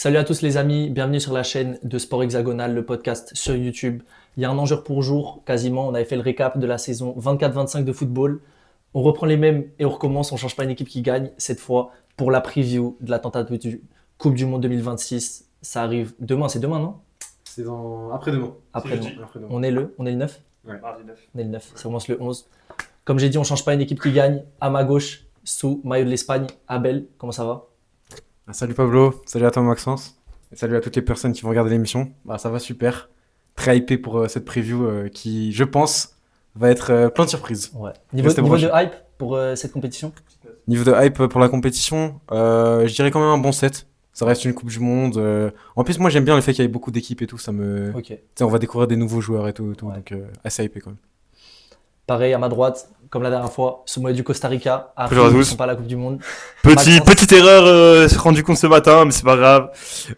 Salut à tous les amis, bienvenue sur la chaîne de Sport Hexagonal, le podcast sur YouTube. Il y a un an jour pour jour, quasiment, on avait fait le récap de la saison 24-25 de football. On reprend les mêmes et on recommence, on ne change pas une équipe qui gagne, cette fois pour la preview de la tentative Coupe du Monde 2026. Ça arrive demain, c'est demain non? C'est après-demain. Après-demain. Après-demain. On est le 9? Ouais. Mardi 9. On est le 9, ça commence le 11. Comme j'ai dit, on ne change pas une équipe qui gagne. À ma gauche, sous maillot de l'Espagne, Abel, comment ça va? Salut Pablo, salut à toi Maxence, et salut à toutes les personnes qui vont regarder l'émission. Ça va super, très hypé pour cette preview qui, je pense, va être plein de surprises. Ouais. Niveau Restez de branchés. hype pour cette compétition? Niveau de hype pour la compétition, je dirais quand même un bon set. Ça reste une Coupe du Monde. En plus, moi j'aime bien le fait qu'il y ait beaucoup d'équipes et tout. Ok. Tu sais, on va découvrir des nouveaux joueurs et tout, Ouais. donc assez hypé quand même. Pareil, à ma droite, comme la dernière fois, sous moi du Costa Rica. Bonjour à tous. Ils sont pas à la Coupe du Monde. Petite Maxence. erreur rendu compte ce matin, mais c'est pas grave.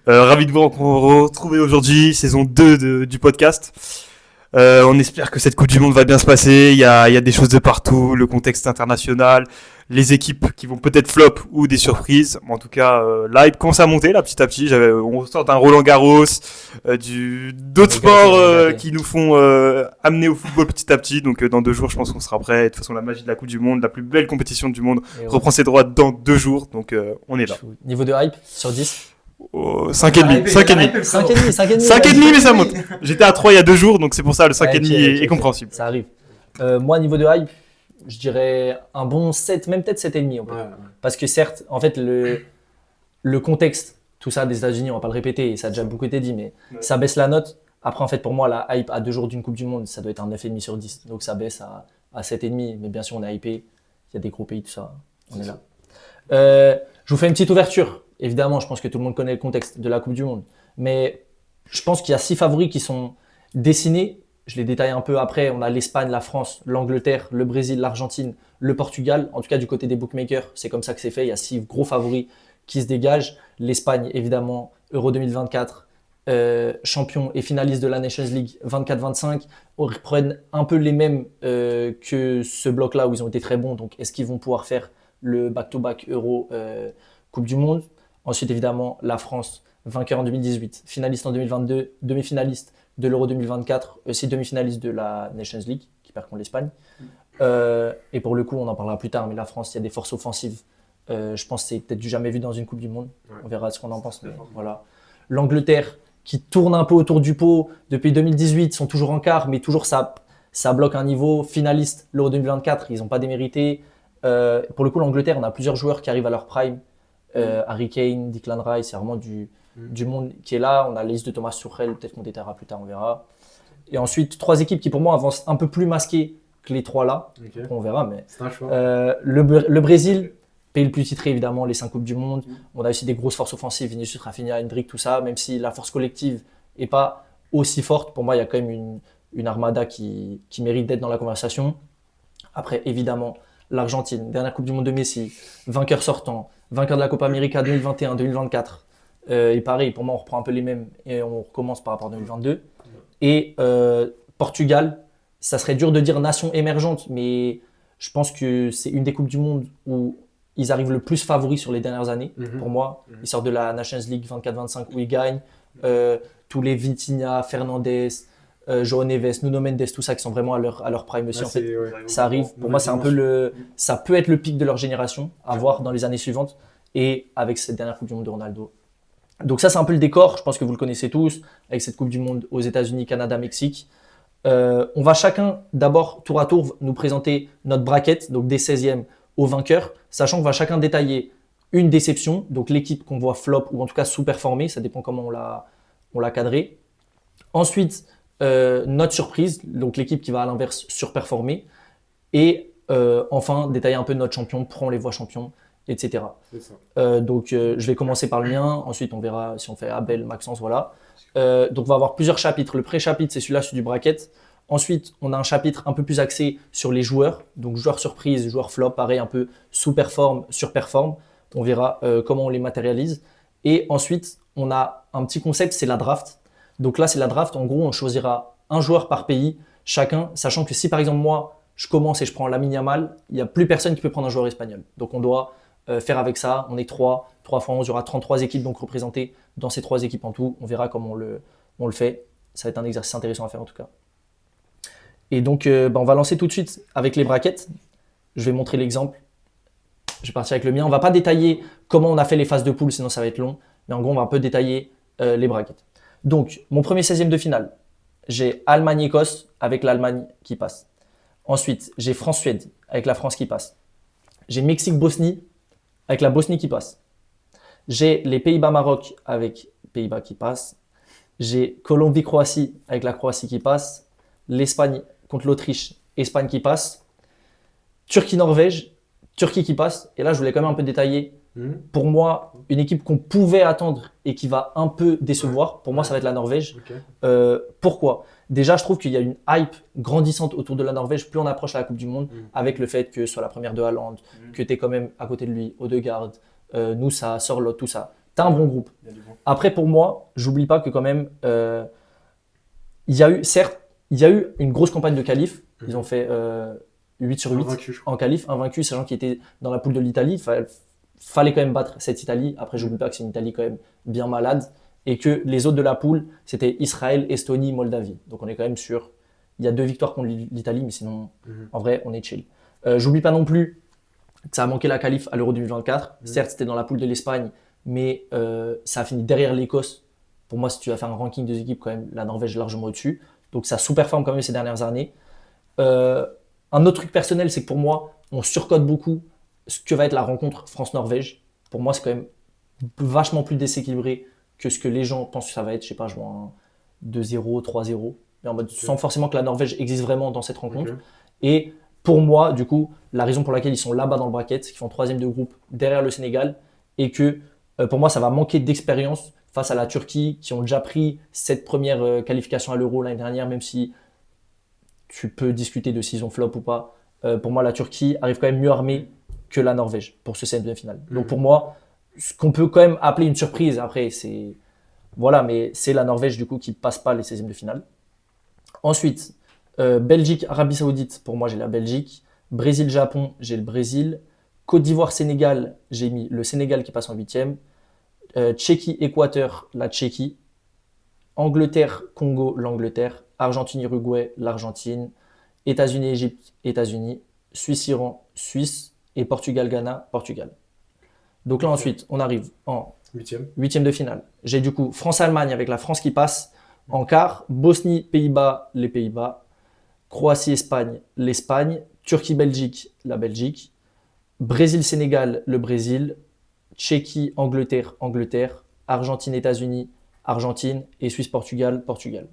Ravi de vous retrouver aujourd'hui, saison 2 du podcast. On espère que cette Coupe du Monde va bien se passer. Il y a des choses de partout, le contexte international, les équipes qui vont peut-être flop ou des surprises. En tout cas, l'hype commence à monter là petit à petit. On sort d'un Roland-Garros, d'autres sports qui nous font amener au football petit à petit. Donc dans 2 jours, je pense qu'on sera prêt. De toute façon, la magie de la Coupe du Monde, la plus belle compétition du monde, Et ouais. reprend ses droits dans 2 jours. Donc on est là. Niveau de hype, sur 10. 5,5. 5,5. 5,5, mais ça monte. J'étais à 3 il y a 2 jours, donc c'est pour ça le 5,5 est compréhensible. Ça arrive. Moi, niveau de hype, je dirais un bon 7, même peut-être 7,5. En fait. Ouais. Parce que certes, en fait, le contexte, tout ça des États-Unis, on va pas le répéter, ça a déjà beaucoup été dit, mais Ouais. ça baisse la note. Après, en fait, pour moi, la hype à 2 jours d'une Coupe du Monde, ça doit être un 9,5 sur 10. Donc ça baisse à 7,5. Mais bien sûr, on est hypé. Il y a des gros pays, tout ça. On est là. Je vous fais une petite ouverture. Évidemment, je pense que tout le monde connaît le contexte de la Coupe du Monde. Mais je pense qu'il y a 6 favoris qui sont dessinés. Je les détaille un peu après. On a l'Espagne, la France, l'Angleterre, le Brésil, l'Argentine, le Portugal. En tout cas, du côté des bookmakers, c'est comme ça que c'est fait. Il y a 6 gros favoris qui se dégagent. L'Espagne, évidemment, Euro 2024, champion et finaliste de la Nations League 24-25. Ils reprennent un peu les mêmes que ce bloc-là où ils ont été très bons. Donc, est-ce qu'ils vont pouvoir faire le back-to-back Euro Coupe du Monde? Ensuite, évidemment, la France, vainqueur en 2018, finaliste en 2022, demi-finaliste de l'Euro 2024, aussi demi-finaliste de la Nations League, qui perd contre l'Espagne. Et pour le coup, on en parlera plus tard, mais la France, il y a des forces offensives. Je pense que c'est peut-être du jamais vu dans une Coupe du Monde. Ouais. On verra ce qu'on en pense. Mais voilà. L'Angleterre, qui tourne un peu autour du pot depuis 2018, sont toujours en quart, mais toujours ça bloque un niveau. Finaliste, l'Euro 2024, ils n'ont pas démérité. Pour le coup, l'Angleterre, on a plusieurs joueurs qui arrivent à leur prime. Harry Kane, Declan Rice, c'est vraiment du monde qui est là. On a la liste de Thomas Tuchel, peut-être qu'on détaillera plus tard, on verra. Et ensuite, 3 équipes qui pour moi avancent un peu plus masquées que les 3 là. Ok. Après, on verra, mais C'est un choix. le Brésil, pays le plus titré évidemment, les 5 Coupes du Monde. On a aussi des grosses forces offensives, Vinicius, Rafinha, Hendrick, tout ça. Même si la force collective n'est pas aussi forte, pour moi, il y a quand même une armada qui mérite d'être dans la conversation. Après, évidemment, l'Argentine, dernière Coupe du Monde de Messi, vainqueur sortant, vainqueur de la Copa América 2021-2024. Et pareil, pour moi, on reprend un peu les mêmes et on recommence par rapport à 2022. Et Portugal, ça serait dur de dire nation émergente, mais je pense que c'est une des Coupes du Monde où ils arrivent le plus favoris sur les dernières années. Pour moi, ils sortent de la Nations League 24-25 où ils gagnent. Tous les Vitinha, Fernandes, João Neves, Nuno Mendes, tout ça qui sont vraiment à leur prime aussi. En fait, ça arrive. Pour moi, c'est un peu ça peut être le pic de leur génération à voir dans les années suivantes et avec cette dernière Coupe du Monde de Ronaldo. Donc ça, c'est un peu le décor. Je pense que vous le connaissez tous avec cette Coupe du Monde aux États-Unis, Canada, Mexique. On va chacun d'abord tour à tour nous présenter notre bracket, donc des 16e au vainqueur, sachant qu'on va chacun détailler une déception, donc l'équipe qu'on voit flop ou en tout cas sous-performer, ça dépend comment on l'a cadré. Ensuite, notre surprise, donc l'équipe qui va à l'inverse surperformer. Et enfin, détailler un peu notre champion, pourquoi on les voit champions, etc. C'est ça. Donc, je vais commencer par le mien. Ensuite, on verra si on fait Abel, Maxence, voilà. Donc, on va avoir plusieurs chapitres. Le pré-chapitre, c'est celui-là, celui du bracket. Ensuite, on a un chapitre un peu plus axé sur les joueurs. Donc, joueurs surprise, joueurs flop, pareil, un peu sous-performe, surperforme. On verra comment on les matérialise. Et ensuite, on a un petit concept, c'est la draft. Donc là, c'est la draft. En gros, on choisira un joueur par pays, chacun, sachant que si, par exemple, moi, je commence et je prends Lamine Yamal, il n'y a plus personne qui peut prendre un joueur espagnol. Donc, on doit faire avec ça. On est 3 fois 11, il y aura 33 équipes donc représentées dans ces 3 équipes en tout. On verra comment on le fait. Ça va être un exercice intéressant à faire en tout cas. Et donc, on va lancer tout de suite avec les brackets. Je vais montrer l'exemple. Je vais partir avec le mien. On ne va pas détailler comment on a fait les phases de poule, sinon ça va être long. Mais en gros, on va un peu détailler les brackets. Donc, mon premier 16e de finale, j'ai Allemagne-Écosse avec l'Allemagne qui passe. Ensuite, j'ai France-Suède avec la France qui passe. J'ai Mexique-Bosnie avec la Bosnie qui passe. J'ai les Pays-Bas-Maroc avec Pays-Bas qui passe. J'ai Colombie-Croatie avec la Croatie qui passe. L'Espagne contre l'Autriche, Espagne qui passe. Turquie-Norvège, Turquie qui passe. Et là, je voulais quand même un peu détailler. Pour moi, une équipe qu'on pouvait attendre et qui va un peu décevoir, pour moi, ça va être la Norvège. Pourquoi ? Déjà, je trouve qu'il y a une hype grandissante autour de la Norvège plus on approche la Coupe du Monde, avec le fait que ce soit la première de Haaland, que tu es quand même à côté de lui, Odegaard, Nusa, Sørloth, tout ça. Tu as un bon groupe. Après, pour moi, j'oublie pas que quand même, il y a eu une grosse campagne de qualif. Ils ont fait 8 sur 8 en qualif, invaincu, sachant qu'ils étaient dans la poule de l'Italie. Fallait quand même battre cette Italie. Après, j'oublie pas que c'est une Italie quand même bien malade et que les autres de la poule, c'était Israël, Estonie, Moldavie. Donc on est quand même sûr. Il y a 2 victoires contre l'Italie, mais sinon, en vrai, on est chill. J'oublie pas non plus que ça a manqué la qualif à l'Euro 2024. Certes, c'était dans la poule de l'Espagne, mais ça a fini derrière l'Écosse. Pour moi, si tu vas faire un ranking des équipes, quand même, la Norvège est largement au-dessus. Donc ça sous-performe quand même ces dernières années. Un autre truc personnel, c'est que pour moi, on surcote beaucoup ce que va être la rencontre France-Norvège. Pour moi, c'est quand même vachement plus déséquilibré que ce que les gens pensent que ça va être. Je sais pas, je vois un 2-0, 3-0. Mais en mode, sans forcément que la Norvège existe vraiment dans cette rencontre. Et pour moi, du coup, la raison pour laquelle ils sont là-bas dans le bracket, c'est qu'ils font 3e de groupe derrière le Sénégal. Et que pour moi, ça va manquer d'expérience face à la Turquie, qui ont déjà pris cette première qualification à l'Euro l'année dernière, même si tu peux discuter de s'ils ont flop ou pas. Pour moi, la Turquie arrive quand même mieux armée que la Norvège pour ce 16e de finale. Donc pour moi, ce qu'on peut quand même appeler une surprise, après, c'est voilà, mais c'est la Norvège du coup qui passe pas les 16e de finale. Ensuite, Belgique, Arabie Saoudite, pour moi j'ai la Belgique. Brésil, Japon, j'ai le Brésil. Côte d'Ivoire, Sénégal, j'ai mis le Sénégal qui passe en 8e. Tchéquie, Équateur, la Tchéquie. Angleterre, Congo, l'Angleterre. Argentine, Uruguay, l'Argentine. États-Unis, Égypte, États-Unis. Suisse, Iran, Suisse. Et Portugal, Ghana, Portugal. Donc là, ensuite, on arrive en 8e de finale. J'ai du coup France-Allemagne avec la France qui passe en quart. Bosnie, Pays-Bas, les Pays-Bas. Croatie, Espagne, l'Espagne. Turquie, Belgique, la Belgique. Brésil, Sénégal, le Brésil. Tchéquie, Angleterre, Angleterre. Argentine, États-Unis, Argentine. Et Suisse, Portugal, Portugal.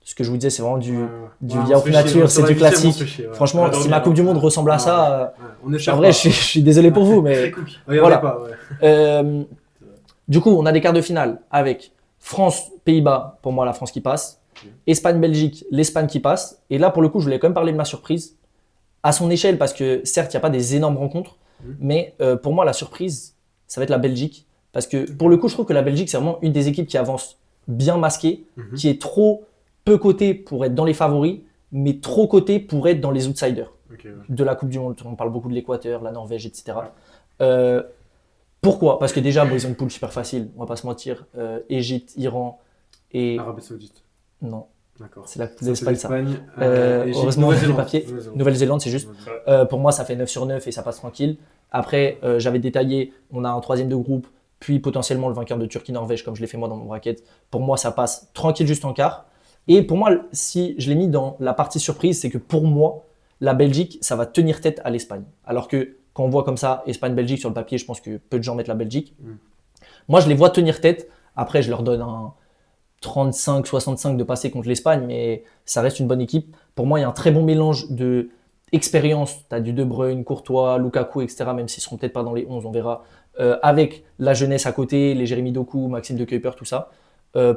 Ce que je vous disais, c'est vraiment du yaourt nature, c'est du classique. Franchement, si ma Coupe du Monde ressemble à ça, en vrai, je suis désolé pour vous, mais voilà. Du coup, on a des quarts de finale avec France, Pays-Bas, pour moi la France qui passe, Espagne, Belgique, l'Espagne qui passe. Et là, pour le coup, je voulais quand même parler de ma surprise à son échelle parce que certes, il n'y a pas des énormes rencontres, mais pour moi, la surprise, ça va être la Belgique. Parce que pour le coup, je trouve que la Belgique, c'est vraiment une des équipes qui avance bien masquée, qui est trop peu coté pour être dans les favoris, mais trop coté pour être dans les outsiders de la Coupe du Monde. On parle beaucoup de l'Équateur, la Norvège, etc. Pourquoi ? Parce que déjà, ils ont une poule super facile, on va pas se mentir. Égypte, Iran et… Arabie Saoudite. Non. D'accord. C'est la Coupe d'Espagne, ça. Égypte, Heureusement, j'ai les Nouvelle-Zélande. papiers. Nouvelle-Zélande, c'est juste. Pour moi, ça fait 9 sur 9 et ça passe tranquille. Après, j'avais détaillé, on a un 3e de groupe, puis potentiellement le vainqueur de Turquie-Norvège, comme je l'ai fait moi dans mon bracket. Pour moi, ça passe tranquille juste en quart. Et pour moi, si je l'ai mis dans la partie surprise, c'est que pour moi, la Belgique, ça va tenir tête à l'Espagne. Alors que quand on voit comme ça, Espagne-Belgique sur le papier, je pense que peu de gens mettent la Belgique. Moi, je les vois tenir tête. Après, je leur donne un 35-65 de passer contre l'Espagne, mais ça reste une bonne équipe. Pour moi, il y a un très bon mélange d'expérience. Tu as du De Bruyne, Courtois, Lukaku, etc., même s'ils ne seront peut-être pas dans les 11, on verra. Avec la jeunesse à côté, les Jérémy Doku, Maxime de Kuyper, tout ça.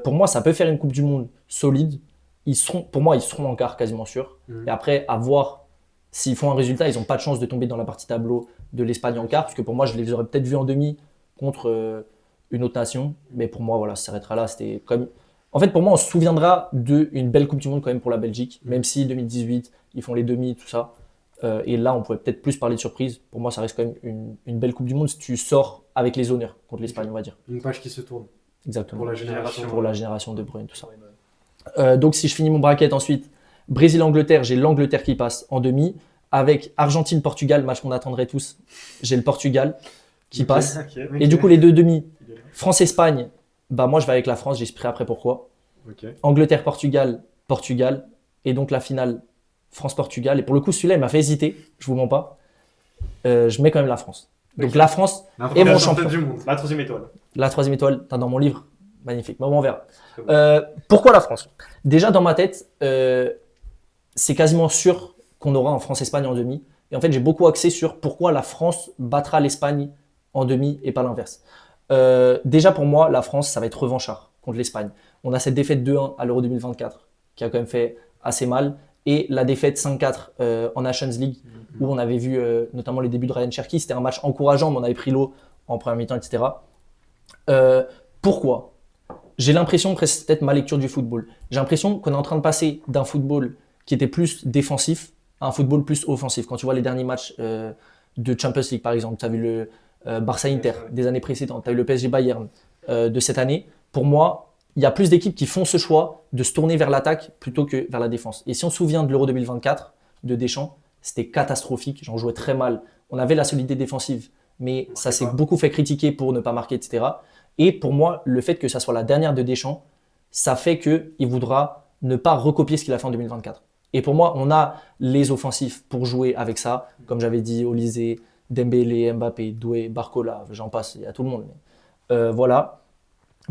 Pour moi, ça peut faire une Coupe du Monde solide. Pour moi, ils seront en quart quasiment sûr. Et après, à voir s'ils font un résultat, ils n'ont pas de chance de tomber dans la partie tableau de l'Espagne en quart, parce que pour moi, je les aurais peut-être vus en demi contre une autre nation. Mais pour moi, voilà, ça s'arrêtera là. C'était comme… En fait, pour moi, on se souviendra d'une belle Coupe du Monde quand même pour la Belgique, même si 2018, ils font les demi, tout ça. Et là, on pourrait peut-être plus parler de surprise. Pour moi, ça reste quand même une belle Coupe du Monde si tu sors avec les honneurs contre l'Espagne, on va dire. Une page qui se tourne Exactement. pour la génération. Pour la génération De Bruyne, tout ça. Donc, si je finis mon bracket ensuite, Brésil-Angleterre, j'ai l'Angleterre qui passe en demi. Avec Argentine-Portugal, match qu'on attendrait tous, j'ai le Portugal qui passe. Et du coup, les deux demi, France-Espagne, bah moi je vais avec la France, j'expliquerai après pourquoi. Angleterre-Portugal, Portugal. Et donc la finale, France-Portugal. Et pour le coup, celui-là, il m'a fait hésiter, je vous mens pas. Je mets quand même la France. Donc la France est mon champion. Du monde. La troisième étoile. La troisième étoile, t'as dans mon livre. Magnifique. Bon, on verra. Pourquoi la France? Déjà, dans ma tête, c'est quasiment sûr qu'on aura en France-Espagne en demi. Et en fait, j'ai beaucoup axé sur pourquoi la France battra l'Espagne en demi et pas l'inverse. Déjà, pour moi, la France, ça va être revanchard contre l'Espagne. On a cette défaite 2-1 à l'Euro 2024 qui a quand même fait assez mal. Et la défaite 5-4 en Nations League où on avait vu notamment les débuts de Ryan Cherki. C'était un match encourageant, mais on avait pris l'eau en première mi-temps, etc. Pourquoi? J'ai l'impression que c'est peut-être ma lecture du football. J'ai l'impression qu'on est en train de passer d'un football qui était plus défensif à un football plus offensif. Quand tu vois les derniers matchs de Champions League, par exemple, tu as vu le Barça-Inter des années précédentes, tu as eu le PSG-Bayern de cette année. Pour moi, il y a plus d'équipes qui font ce choix de se tourner vers l'attaque plutôt que vers la défense. Et si on se souvient de l'Euro 2024 de Deschamps, c'était catastrophique, j'en jouais très mal. On avait la solidité défensive, mais ça s'est beaucoup fait critiquer pour ne pas marquer, etc. Et pour moi, le fait que ça soit la dernière de Deschamps, ça fait qu'il voudra ne pas recopier ce qu'il a fait en 2024. Et pour moi, on a les offensifs pour jouer avec ça. Comme j'avais dit, Olise, Dembélé, Mbappé, Doué, Barcola, j'en passe, il y a tout le monde. Mais, voilà.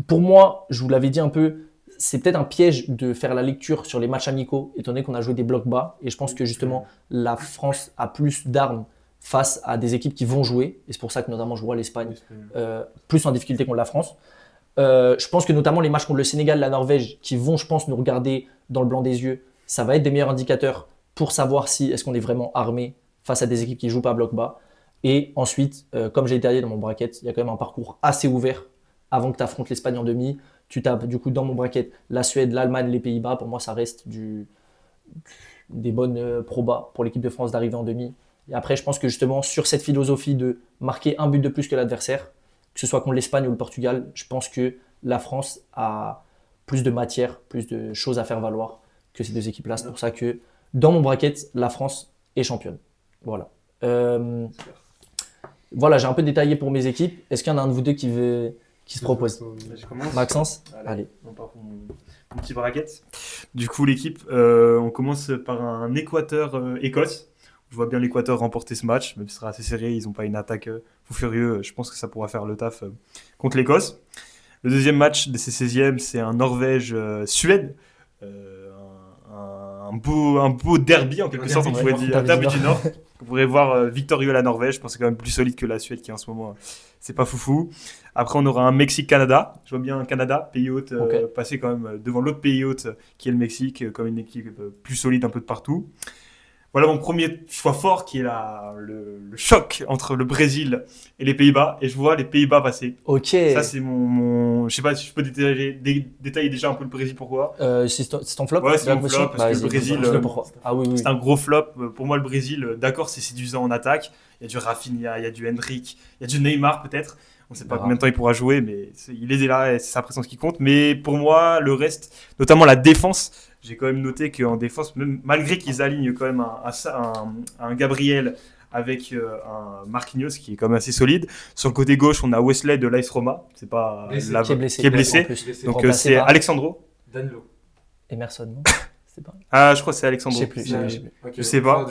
Pour moi, je vous l'avais dit un peu, c'est peut-être un piège de faire la lecture sur les matchs amicaux, étant donné qu'on a joué des blocs bas. Et je pense que justement, la France a plus d'armes face à des équipes qui vont jouer. Et c'est pour ça que notamment, je vois l'Espagne plus en difficulté contre la France. Je pense que notamment les matchs contre le Sénégal, la Norvège, qui vont, je pense, nous regarder dans le blanc des yeux, ça va être des meilleurs indicateurs pour savoir si est-ce qu'on est vraiment armé face à des équipes qui ne jouent pas à bloc bas. Et ensuite, comme j'ai détaillé dans mon bracket, il y a quand même un parcours assez ouvert avant que tu affrontes l'Espagne en demi. Tu tapes du coup dans mon bracket la Suède, l'Allemagne, les Pays-Bas. Pour moi, ça reste des bonnes probas pour l'équipe de France d'arriver en demi. Et après, je pense que justement, sur cette philosophie de marquer un but de plus que l'adversaire, que ce soit contre l'Espagne ou le Portugal, je pense que la France a plus de matière, plus de choses à faire valoir que ces deux équipes-là. C'est pour ça que dans mon bracket, la France est championne. Voilà. Voilà, j'ai un peu détaillé pour mes équipes. Est-ce qu'il y en a un de vous deux qui se propose? Je commence. Maxence? Allez. On part pour mon petit bracket. Du coup, l'équipe, on commence par un Équateur-Écosse. Je vois bien l'Équateur remporter ce match, même si ce sera assez serré. Ils n'ont pas une attaque fou furieux. Je pense que ça pourra faire le taf contre l'Écosse. Le deuxième match de ces 16e, c'est un Norvège-Suède. Un beau derby en quelque sorte, on pourrait dire, un derby du Nord. On pourrait voir victorieux la Norvège. Je pense que c'est quand même plus solide que la Suède qui en ce moment, c'est pas foufou. Après, on aura un Mexique-Canada. Je vois bien un Canada, pays hôte, passer quand même devant l'autre pays hôte qui est le Mexique, comme une équipe plus solide un peu de partout. Voilà mon premier choix fort qui est le choc entre le Brésil et les Pays-Bas. Et je vois les Pays-Bas passer. Ok. Ça, c'est mon. Je sais pas si je peux détailler déjà un peu le Brésil, pourquoi. C'est ton flop? Ouais, c'est mon flop parce que le Brésil. Ah oui. C'est un gros flop. Pour moi, le Brésil, d'accord, c'est séduisant en attaque. Il y a du Rafinha, il y a du Henrique, il y a du Neymar peut-être. On ne sait pas combien de temps il pourra jouer, mais il est là et c'est sa présence qui compte. Mais pour moi, le reste, notamment la défense, j'ai quand même noté qu'en défense, même malgré qu'ils alignent quand même un Gabriel avec un Marquinhos qui est quand même assez solide. Sur le côté gauche, on a Wesley de l'AS Roma, qui est blessé. Donc c'est Alexandro. Danilo. Emerson, non? Ah, je crois que c'est Alexandro. Je sais plus. Je sais pas.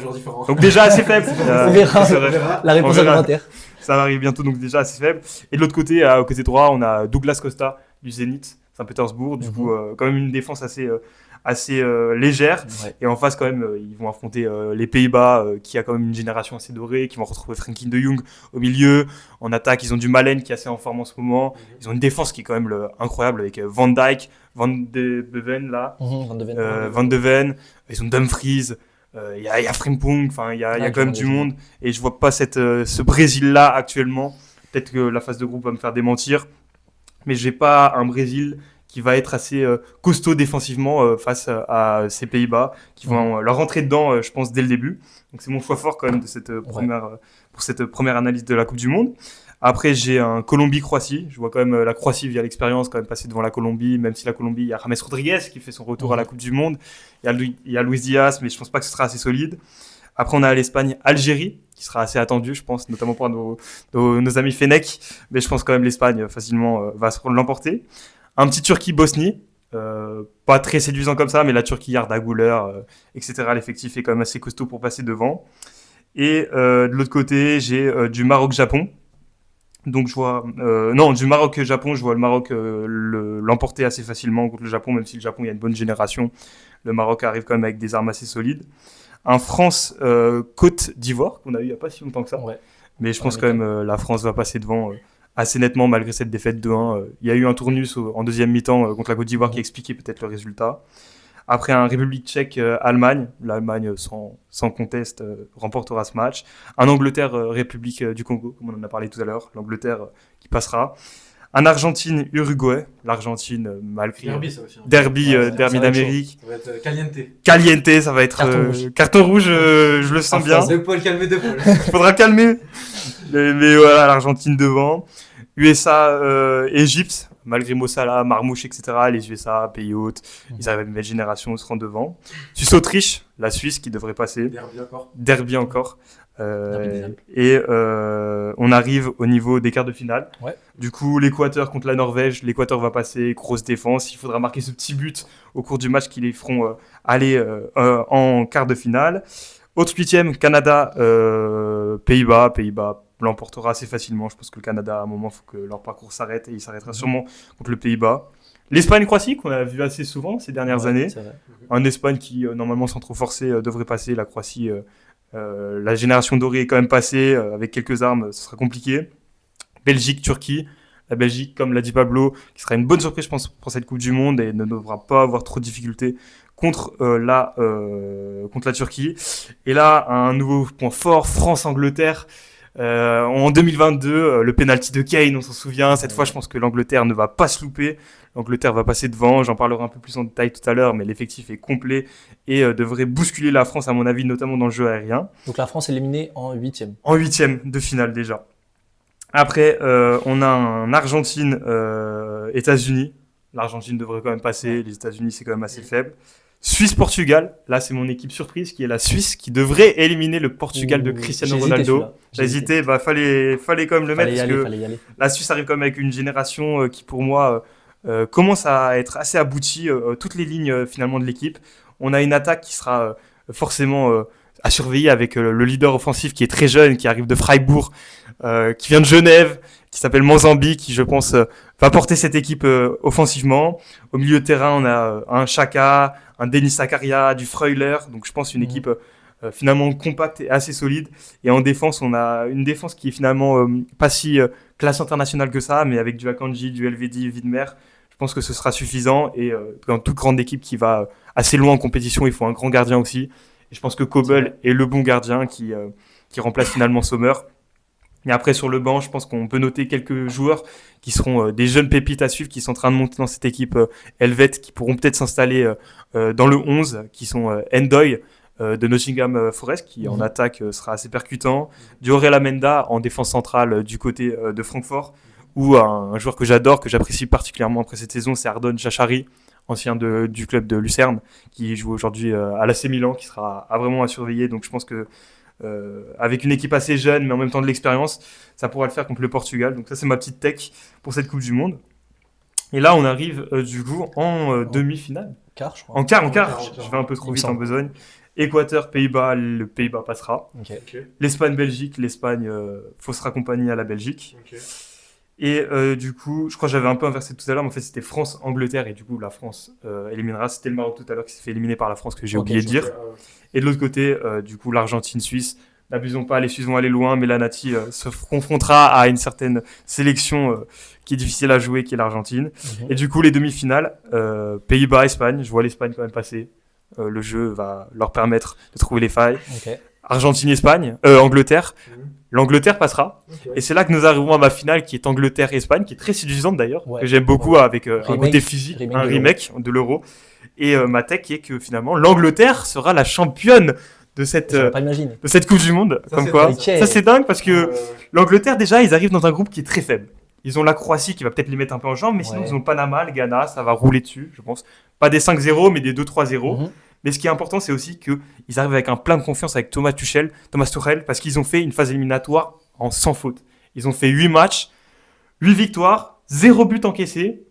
Donc déjà assez faible. On verra. La réponse alimentaire. Ça va arriver bientôt, donc déjà assez faible. Et de l'autre côté, au côté droit, on a Douglas Costa du Zénith Saint-Pétersbourg. Du coup, quand même une défense assez légère. Ouais. Et en face, quand même, ils vont affronter les Pays-Bas, qui a quand même une génération assez dorée, qui vont retrouver Frenkie de Jong au milieu. En attaque, ils ont du Malen qui est assez en forme en ce moment. Ils ont une défense qui est quand même incroyable avec Van Dijk, Van de Ven. Ils ont Dumfries. Il y a Frimpong, enfin il y a quand même du monde et je vois pas ce Brésil là actuellement. Peut-être que la phase de groupe va me faire démentir, mais j'ai pas un Brésil qui va être assez costaud défensivement face à ces Pays-Bas, qui vont leur rentrer dedans, je pense, dès le début. Donc c'est mon choix fort quand même de cette pour cette première analyse de la Coupe du Monde. Après, j'ai un Colombie-Croatie. Je vois quand même la Croatie, via l'expérience, quand même passer devant la Colombie, même si la Colombie, il y a James Rodriguez qui fait son retour à la Coupe du Monde. Il y a Luis Diaz, mais je pense pas que ce sera assez solide. Après, on a l'Espagne-Algérie, qui sera assez attendu, je pense, notamment pour nos amis Fennec. Mais je pense quand même l'Espagne, facilement, va se l'emporter. Un petit Turquie-Bosnie. Pas très séduisant comme ça, mais la Turquie, Arda Güler, etc. L'effectif est quand même assez costaud pour passer devant. Et de l'autre côté, j'ai du Maroc-Japon. Donc je vois du Maroc-Japon, je vois le Maroc l'emporter assez facilement contre le Japon, même si le Japon il y a une bonne génération. Le Maroc arrive quand même avec des armes assez solides. Un France Côte d'Ivoire qu'on a eu il y a pas si longtemps que ça. Ouais. Mais je pense quand même la France va passer devant assez nettement malgré cette défaite 2-1. Il y a eu un tournus en deuxième mi-temps contre la Côte d'Ivoire qui expliquait peut-être le résultat. Après un République tchèque Allemagne, l'Allemagne sans conteste remportera ce match. Un Angleterre République du Congo, comme on en a parlé tout à l'heure, l'Angleterre qui passera. Un Argentine Uruguay, l'Argentine malgré derby, ça aussi, derby d'Amérique. Ça va être caliente. Caliente, ça va être carton rouge, je le sens bien. Deux poils. Faudra calmer. Mais voilà, l'Argentine devant. USA, Égypte, malgré Mo Salah, Marmouche, etc. Les USA, pays hôtes, ils arrivent à une belle génération, seront devant. Suisse-Autriche, la Suisse qui devrait passer. Derby encore. Et on arrive au niveau des quarts de finale. Ouais. Du coup, l'Équateur contre la Norvège, l'Équateur va passer, grosse défense. Il faudra marquer ce petit but au cours du match qui les feront aller en quart de finale. Autre huitième, Canada, Pays-Bas l'emportera assez facilement. Je pense que le Canada, à un moment, il faut que leur parcours s'arrête et il s'arrêtera sûrement contre le Pays-Bas. L'Espagne-Croatie, qu'on a vu assez souvent ces dernières années. En Espagne qui, normalement, sans trop forcer, devrait passer. La Croatie, la génération dorée est quand même passée. Avec quelques armes, ce sera compliqué. Belgique, Turquie. La Belgique, comme l'a dit Pablo, qui sera une bonne surprise, je pense, pour cette Coupe du Monde et ne devra pas avoir trop de difficultés contre la Turquie. Et là, un nouveau point fort, France-Angleterre. En 2022, le penalty de Kane, on s'en souvient. Cette fois, je pense que l'Angleterre ne va pas se louper. L'Angleterre va passer devant. J'en parlerai un peu plus en détail tout à l'heure, mais l'effectif est complet et devrait bousculer la France, à mon avis, notamment dans le jeu aérien. Donc la France est éliminée en huitième. En huitième de finale déjà. Après, on a un Argentine, États-Unis. L'Argentine devrait quand même passer. Les États-Unis, c'est quand même assez faible. Suisse-Portugal, là c'est mon équipe surprise qui est la Suisse qui devrait éliminer le Portugal de Cristiano Ronaldo. J'ai hésité, fallait quand même le mettre parce que la Suisse arrive quand même avec une génération qui pour moi commence à être assez aboutie, toutes les lignes finalement de l'équipe. On a une attaque qui sera forcément à surveiller avec le leader offensif qui est très jeune, qui arrive de Freiburg, qui vient de Genève, qui s'appelle Manzambi, qui je pense va porter cette équipe offensivement. Au milieu de terrain, on a un Xhaka, un Denis Zakaria, du Freuler, donc je pense une équipe finalement compacte et assez solide. Et en défense, on a une défense qui est finalement pas si classe internationale que ça, mais avec du Akanji, du Elvedi, Widmer, je pense que ce sera suffisant. Et dans toute grande équipe qui va assez loin en compétition, il faut un grand gardien aussi. Et je pense que Kobel est le bon gardien qui remplace finalement Sommer. Et après, sur le banc, je pense qu'on peut noter quelques joueurs qui seront des jeunes pépites à suivre, qui sont en train de monter dans cette équipe helvète, qui pourront peut-être s'installer dans le 11, qui sont Endoy de Nottingham Forest, qui en attaque sera assez percutant, du Aurel Amenda en défense centrale du côté de Francfort, ou un joueur que j'adore, que j'apprécie particulièrement après cette saison, c'est Ardon Chachari, ancien du club de Lucerne, qui joue aujourd'hui à l'AC Milan, qui sera vraiment à surveiller. Donc je pense que avec une équipe assez jeune, mais en même temps de l'expérience, ça pourra le faire contre le Portugal. Donc ça, c'est ma petite tech pour cette Coupe du Monde. Et là, on arrive du coup en demi-finale. Quart, je crois. En quart. Je vais un peu trop vite en besogne. Équateur, Pays-Bas, le Pays-Bas passera. Okay. L'Espagne, Belgique, l'Espagne faut se raccompagner à la Belgique. Okay. Et du coup, je crois que j'avais un peu inversé tout à l'heure, mais en fait c'était France-Angleterre et du coup la France éliminera. C'était le Maroc tout à l'heure qui s'est fait éliminer par la France que j'ai oublié de dire. Et de l'autre côté, du coup l'Argentine-Suisse. N'abusons pas, les Suisses vont aller loin, mais la Nati se confrontera à une certaine sélection qui est difficile à jouer, qui est l'Argentine. Et du coup les demi-finales, Pays-Bas, Espagne. Je vois l'Espagne quand même passer. Le jeu va leur permettre de trouver les failles. Argentine-Espagne, Angleterre. L'Angleterre passera. Et c'est là que nous arrivons à ma finale qui est Angleterre-Espagne, qui est très séduisante d'ailleurs, Ouais. que j'aime beaucoup avec un Remake- côté physique, remake un de remake de l'Euro. Et ma tech est que finalement l'Angleterre sera la championne de cette, J'aurais pas imaginé. de cette Coupe du Monde. Ça, Comme c'est quoi, dingue. ça c'est dingue parce que l'Angleterre déjà ils arrivent dans un groupe qui est très faible. Ils ont la Croatie qui va peut-être les mettre un peu en jambes, mais sinon Ouais. ils ont le Panama, le Ghana, ça va rouler dessus, je pense. Pas des 5-0, mais des 2-3-0. Mhm. Mais ce qui est important, c'est aussi qu'ils arrivent avec un plein de confiance avec Thomas Tuchel, parce qu'ils ont fait une phase éliminatoire en sans faute. Ils ont fait 8 matchs, 8 victoires, 0 but encaissé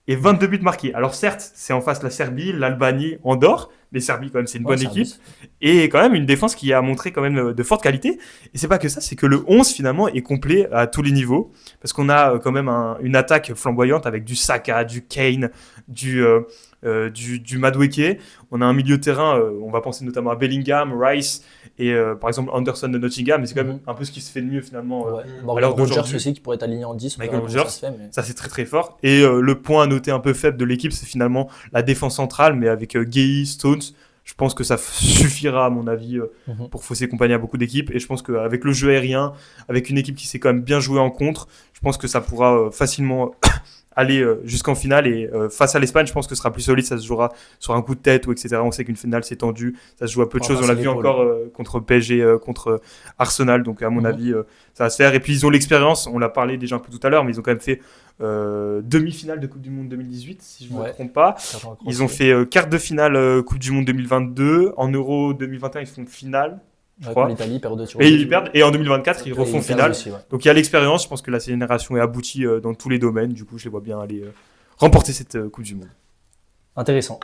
et 22 buts marqués. Alors certes, c'est en face la Serbie, l'Albanie, Andorre, mais Serbie quand même c'est une bonne Ouais, équipe. service. Et quand même une défense qui a montré quand même de fortes qualités. Et c'est pas que ça, c'est que le 11 finalement est complet à tous les niveaux. Parce qu'on a quand même une attaque flamboyante avec du Saka, du Kane, du Madueke. On a un milieu de terrain, on va penser notamment à Bellingham, Rice et par exemple Anderson de Nottingham. Mais c'est quand même un peu ce qui se fait de mieux finalement. Ouais. à Morgan l'heure Rogers d'aujourd'hui. aussi qui pourrait être aligné en 10. Michael on verra comment Rogers. ça se fait, mais- Ça, c'est très très fort. Et le point à noter un peu faible de l'équipe, c'est finalement la défense centrale, mais avec Gueye, Stones. Je pense que ça suffira, à mon avis, Mhm. pour fausser compagnie à beaucoup d'équipes. Et je pense qu'avec le jeu aérien, avec une équipe qui sait quand même bien jouer en contre, je pense que ça pourra facilement aller jusqu'en finale. Et face à l'Espagne, je pense que ce sera plus solide. Ça se jouera sur un coup de tête ou etc. On sait qu'une finale, c'est tendu. Ça se joue à peu de On va choses. On l'a passer vu l'épaule. encore contre PSG, contre Arsenal. Donc, à mon Mhm. avis, ça va se faire. Et puis, ils ont l'expérience. On l'a parlé déjà un peu tout à l'heure, mais ils ont quand même fait demi-finale de Coupe du Monde 2018, si je ne me Ouais. trompe pas. Certains Ils croient ont aussi. fait quart de finale Coupe du Monde 2022. En Euro 2021, ils font finale. Ouais, crois. comme l'Italie, période de tir. Et ils perdent. Et en 2024, ils Et refont ils perdent finale. aussi, ouais. Donc il y a l'expérience. Je pense que la génération est aboutie dans tous les domaines. Du coup, je les vois bien aller remporter cette Coupe du Monde. Intéressant.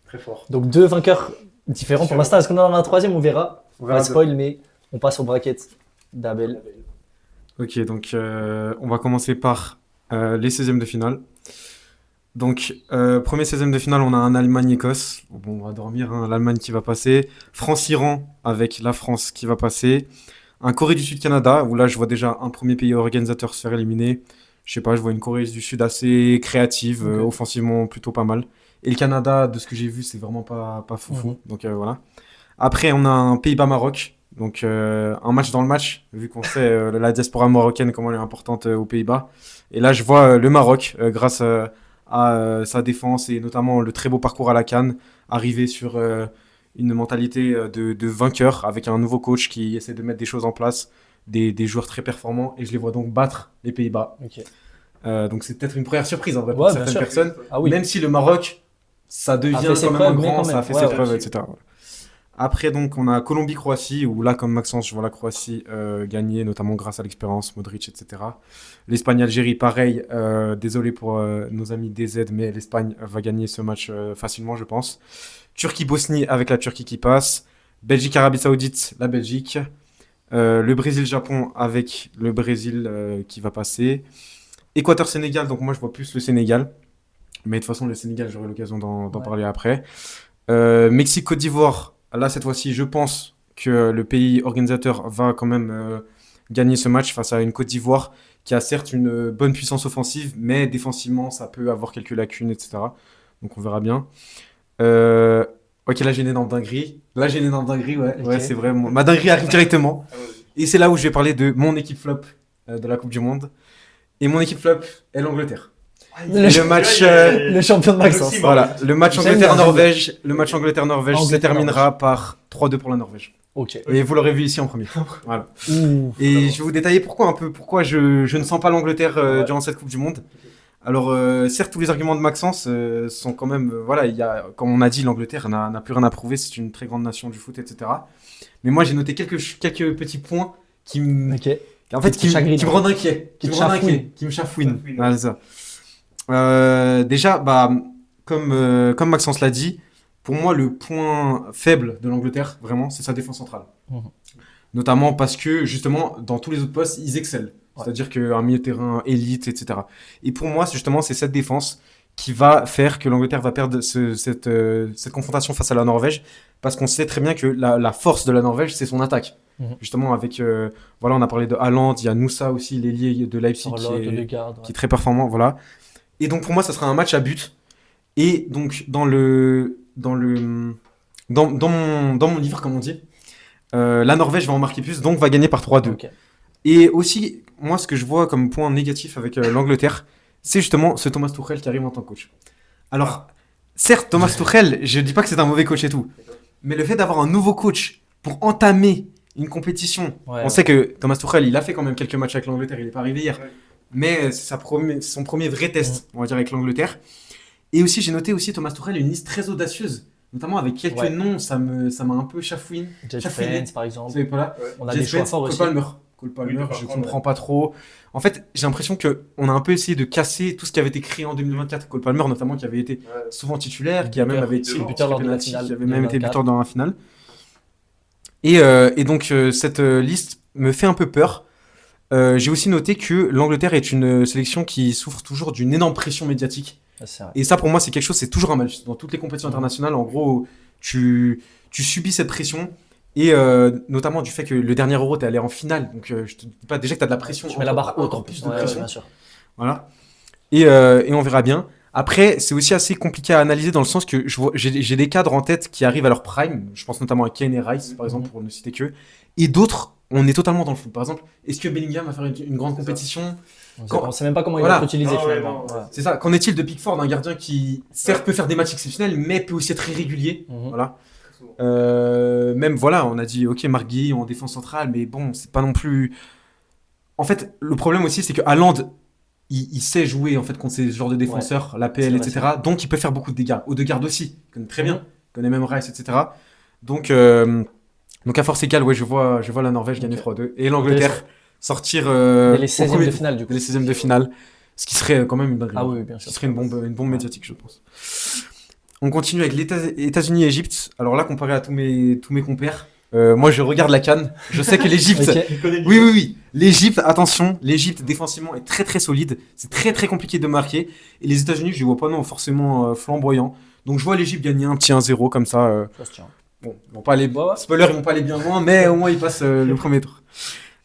Très fort. Donc deux vainqueurs différents pour l'instant. Est-ce qu'on en a un troisième? On verra. On Pas de spoil, mais on passe au bracket d'Abel. Ok, donc on va commencer par les 16e de finale. Donc, premier 16e de finale, on a un Allemagne-Écosse. Bon, on va dormir, hein, l'Allemagne qui va passer. France-Iran avec la France qui va passer. Un Corée du Sud-Canada, où là, je vois déjà un premier pays organisateur se faire éliminer. Je sais pas, je vois une Corée du Sud assez créative, Ok. offensivement plutôt pas mal. Et le Canada, de ce que j'ai vu, c'est vraiment pas foufou. Mhm. Donc voilà. Après, on a un Pays-Bas-Maroc. Donc un match dans le match, vu qu'on sait la diaspora marocaine, comment elle est importante aux Pays-Bas. Et là, je vois le Maroc, grâce à sa défense et notamment le très beau parcours à la CAN, arriver sur une mentalité de vainqueur avec un nouveau coach qui essaie de mettre des choses en place, des joueurs très performants. Et je les vois donc battre les Pays-Bas. Ok. Donc c'est peut-être une première surprise en vrai pour Ouais, bien certaines sûr. personnes. Ah oui. Même si le Maroc, ça devient fait ses quand même preuves, un mais grand, quand ça a même. fait Ouais, ses ouais. preuves, etc. Voilà. Après, donc, on a Colombie-Croatie, où là, comme Maxence, je vois la Croatie gagner, notamment grâce à l'expérience, Modric, etc. L'Espagne-Algérie, pareil. Désolé pour nos amis DZ, mais l'Espagne va gagner ce match facilement, je pense. Turquie-Bosnie avec la Turquie qui passe. Belgique-Arabie Saoudite, la Belgique. Le Brésil-Japon avec le Brésil qui va passer. Équateur-Sénégal, donc moi je vois plus le Sénégal. Mais de toute façon, le Sénégal, j'aurai l'occasion d'en Ouais. parler après. Mexique-Côte d'Ivoire, là cette fois-ci, je pense que le pays organisateur va quand même gagner ce match face à une Côte d'Ivoire qui a certes une bonne puissance offensive, mais défensivement, ça peut avoir quelques lacunes, etc. Donc on verra bien. Ok, là j'ai une énorme dinguerie. Là j'ai une énorme dinguerie, ouais. Ok. Ouais, c'est vrai. Ma dinguerie arrive directement. Et c'est là où je vais parler de mon équipe flop de la Coupe du Monde. Et mon équipe flop est l'Angleterre. Le match, Le champion de Maxence. voilà, le match J'aime bien, Angleterre-Norvège, le match Angleterre-Norvège se Angleterre-Norvège. terminera par 3-2 pour la Norvège. Ok. Et vous l'aurez vu ici en premier. Voilà. Ouh. Et je vais vous détailler pourquoi un peu, pourquoi je ne sens pas l'Angleterre Ouais. durant cette Coupe du Monde. Alors, certes, tous les arguments de Maxence sont quand même, voilà, il y a, comme on a dit, l'Angleterre n'a plus rien à prouver, c'est une très grande nation du foot, etc. Mais moi, j'ai noté quelques petits points qui me, Ok. en fait, Qui te chagrinent. qui me rendent inquiet, Qui te me rendent chafouinent. inquiet, qui me chafouinent. Chafouinent. Voilà, c'est ça. Déjà, bah, comme Maxence l'a dit, pour moi, le point faible de l'Angleterre, vraiment, c'est sa défense centrale. Mhm. Notamment parce que, justement, dans tous les autres postes, ils excellent. Ouais. C'est-à-dire qu'un milieu de terrain élite, etc. Et pour moi, justement, c'est cette défense qui va faire que l'Angleterre va perdre cette confrontation face à la Norvège, parce qu'on sait très bien que la force de la Norvège, c'est son attaque. Mhm. Justement, avec, voilà, on a parlé de Haaland, il y a Noussa aussi, l'ailier de Leipzig, Charlotte, qui est Odegaard, ouais. qui est très performant, voilà. Et donc pour moi, ça sera un match à but. Et donc dans mon livre, comme on dit, La Norvège va en marquer plus, donc va gagner par 3-2. Ok. Et aussi, moi, ce que je vois comme point négatif avec l'Angleterre, c'est justement ce Thomas Tuchel qui arrive en tant que coach. Alors, certes, Thomas Tuchel, je dis pas que c'est un mauvais coach et tout, mais le fait d'avoir un nouveau coach pour entamer une compétition, on sait que Thomas Tuchel, il a fait quand même quelques matchs avec l'Angleterre, il n'est pas arrivé hier, mais c'est son premier vrai test, on va dire, avec l'Angleterre. Et aussi, j'ai noté aussi Thomas Tuchel une liste très audacieuse, notamment avec quelques noms, ça m'a un peu chafouiné. Jet Spence, par exemple. Pas là. On a des choix forts aussi. Cole Palmer, je comprends pas trop. En fait, j'ai l'impression qu'on a un peu essayé de casser tout ce qui avait été créé en 2024. Cole Palmer, notamment, qui avait été souvent titulaire, qui a même avait été buteur lors de la finale, qui avait même été buteur dans la finale. Et donc, cette liste me fait un peu peur. J'ai aussi noté que l'Angleterre est une sélection qui souffre toujours d'une énorme pression médiatique. Et ça, pour moi, c'est quelque chose, c'est toujours un mal. Dans toutes les compétitions internationales, en gros, tu subis cette pression. Et notamment du fait que le dernier Euro, t'es allé en finale. Donc, je te dis pas déjà que t'as de la pression. Tu mets la barre haute en plus plus. de pression. Bien sûr. Voilà. Et on verra bien. Après, c'est aussi assez compliqué à analyser dans le sens que j'ai des cadres en tête qui arrivent à leur prime. Je pense notamment à Kane et Rice, par exemple, pour ne citer que. Et d'autres, on est totalement dans le flou. Par exemple, est-ce que Bellingham va faire une grande compétition ? On sait même pas comment il va être utilisé finalement. C'est ça. Qu'en est-il de Pickford, un gardien qui, certes, peut faire des matchs exceptionnels, mais peut aussi être irrégulier. Voilà. Même, voilà, on a dit, ok, Marc Guéhi en défense centrale, mais bon, c'est pas non plus... En fait, le problème aussi, c'est que Haaland, il sait jouer en fait contre ces genres de défenseurs, la PL, etc. Donc, il peut faire beaucoup de dégâts. Odegaard aussi, il connaît très bien. Il connaît même Rice, etc. Donc à force égale, je vois la Norvège gagner 3-2. Et l'Angleterre sortir les 16e de finale, du coup. Les 16e de finale. Ce qui serait quand même une dinguerie. Ah oui, bien sûr. Ce serait une bombe médiatique, je pense. On continue avec les États-Unis et Égypte. Alors là, comparé à tous mes compères, moi je regarde la CAN. Je sais que l'Égypte. Oui. L'Égypte, attention, l'Égypte défensivement est très très solide. C'est très très compliqué de marquer. Et les États-Unis, je les vois pas non forcément flamboyants. Donc je vois l'Égypte gagner un petit 1-0 comme ça. Ça se tient. Bon, ils vont pas aller. Spoiler, ils vont pas aller bien loin, mais au moins ils passent le premier tour.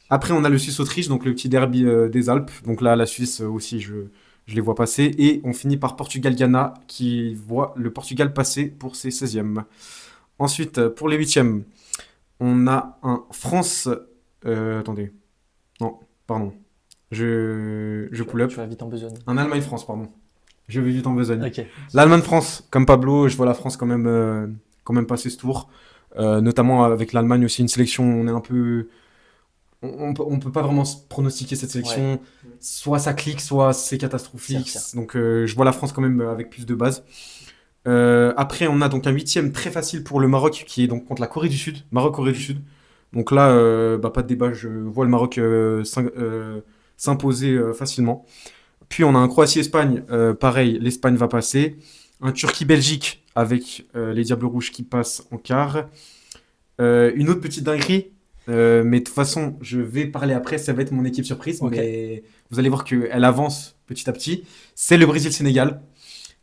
Après, on a le Suisse-Autriche, donc le petit derby des Alpes. Donc là, la Suisse aussi, je les vois passer. Et on finit par Portugal-Ghana, qui voit le Portugal passer pour ses 16e. Ensuite, pour les 8e, on a un France... attendez. Non, pardon. Je pull up. Tu vas vite en besogne. Un Allemagne-France, pardon. Je vais vite en besogne. Okay. L'Allemagne-France, comme Pablo, je vois la France quand même passer ce tour. Notamment avec l'Allemagne aussi, une sélection, on est un peu... On peut pas vraiment pronostiquer cette sélection. Ouais. Soit ça clique, soit c'est catastrophique. Donc je vois la France quand même avec plus de base. Après, on a donc un 8e très facile pour le Maroc qui est donc contre la Corée du Sud. Maroc-Corée du Sud. Donc là, pas de débat. Je vois le Maroc s'imposer facilement. Puis on a un Croatie-Espagne. Pareil, l'Espagne va passer. Un Turquie-Belgique avec les Diables Rouges qui passent en quart. Une autre petite dinguerie. Mais de toute façon, je vais parler après, ça va être mon équipe surprise, mais vous allez voir qu'elle avance petit à petit. C'est le Brésil-Sénégal.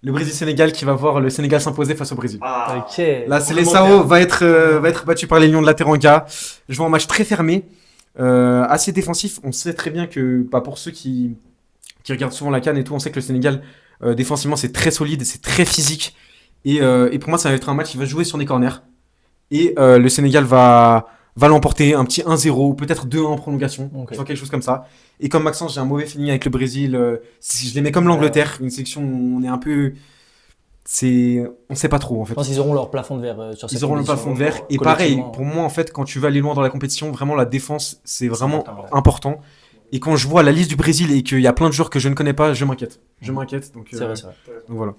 Le Brésil-Sénégal qui va voir le Sénégal s'imposer face au Brésil. Là, c'est les Sao va être battu par les Lions de la Teranga. Je vois un match très fermé, assez défensif. On sait très bien que, pour ceux qui regardent souvent la CAN et tout, on sait que le Sénégal, défensivement, c'est très solide, c'est très physique. Et pour moi, ça va être un match qui va jouer sur des corners. Et le Sénégal va l'emporter, un petit 1-0, peut-être 2-1 en prolongation, soit quelque chose comme ça. Et comme Maxence, j'ai un mauvais feeling avec le Brésil. Je les mets comme l'Angleterre, une section où on est un peu... On sait pas trop, en fait. Je pense qu'ils auront leur plafond de verre sur cette Ils auront le plafond de verre. Et pareil, pour moi, en fait, quand tu vas aller loin dans la compétition, vraiment, la défense, c'est vraiment important. Et quand je vois la liste du Brésil et qu'il y a plein de joueurs que je ne connais pas, je m'inquiète. Donc, c'est vrai. Donc voilà.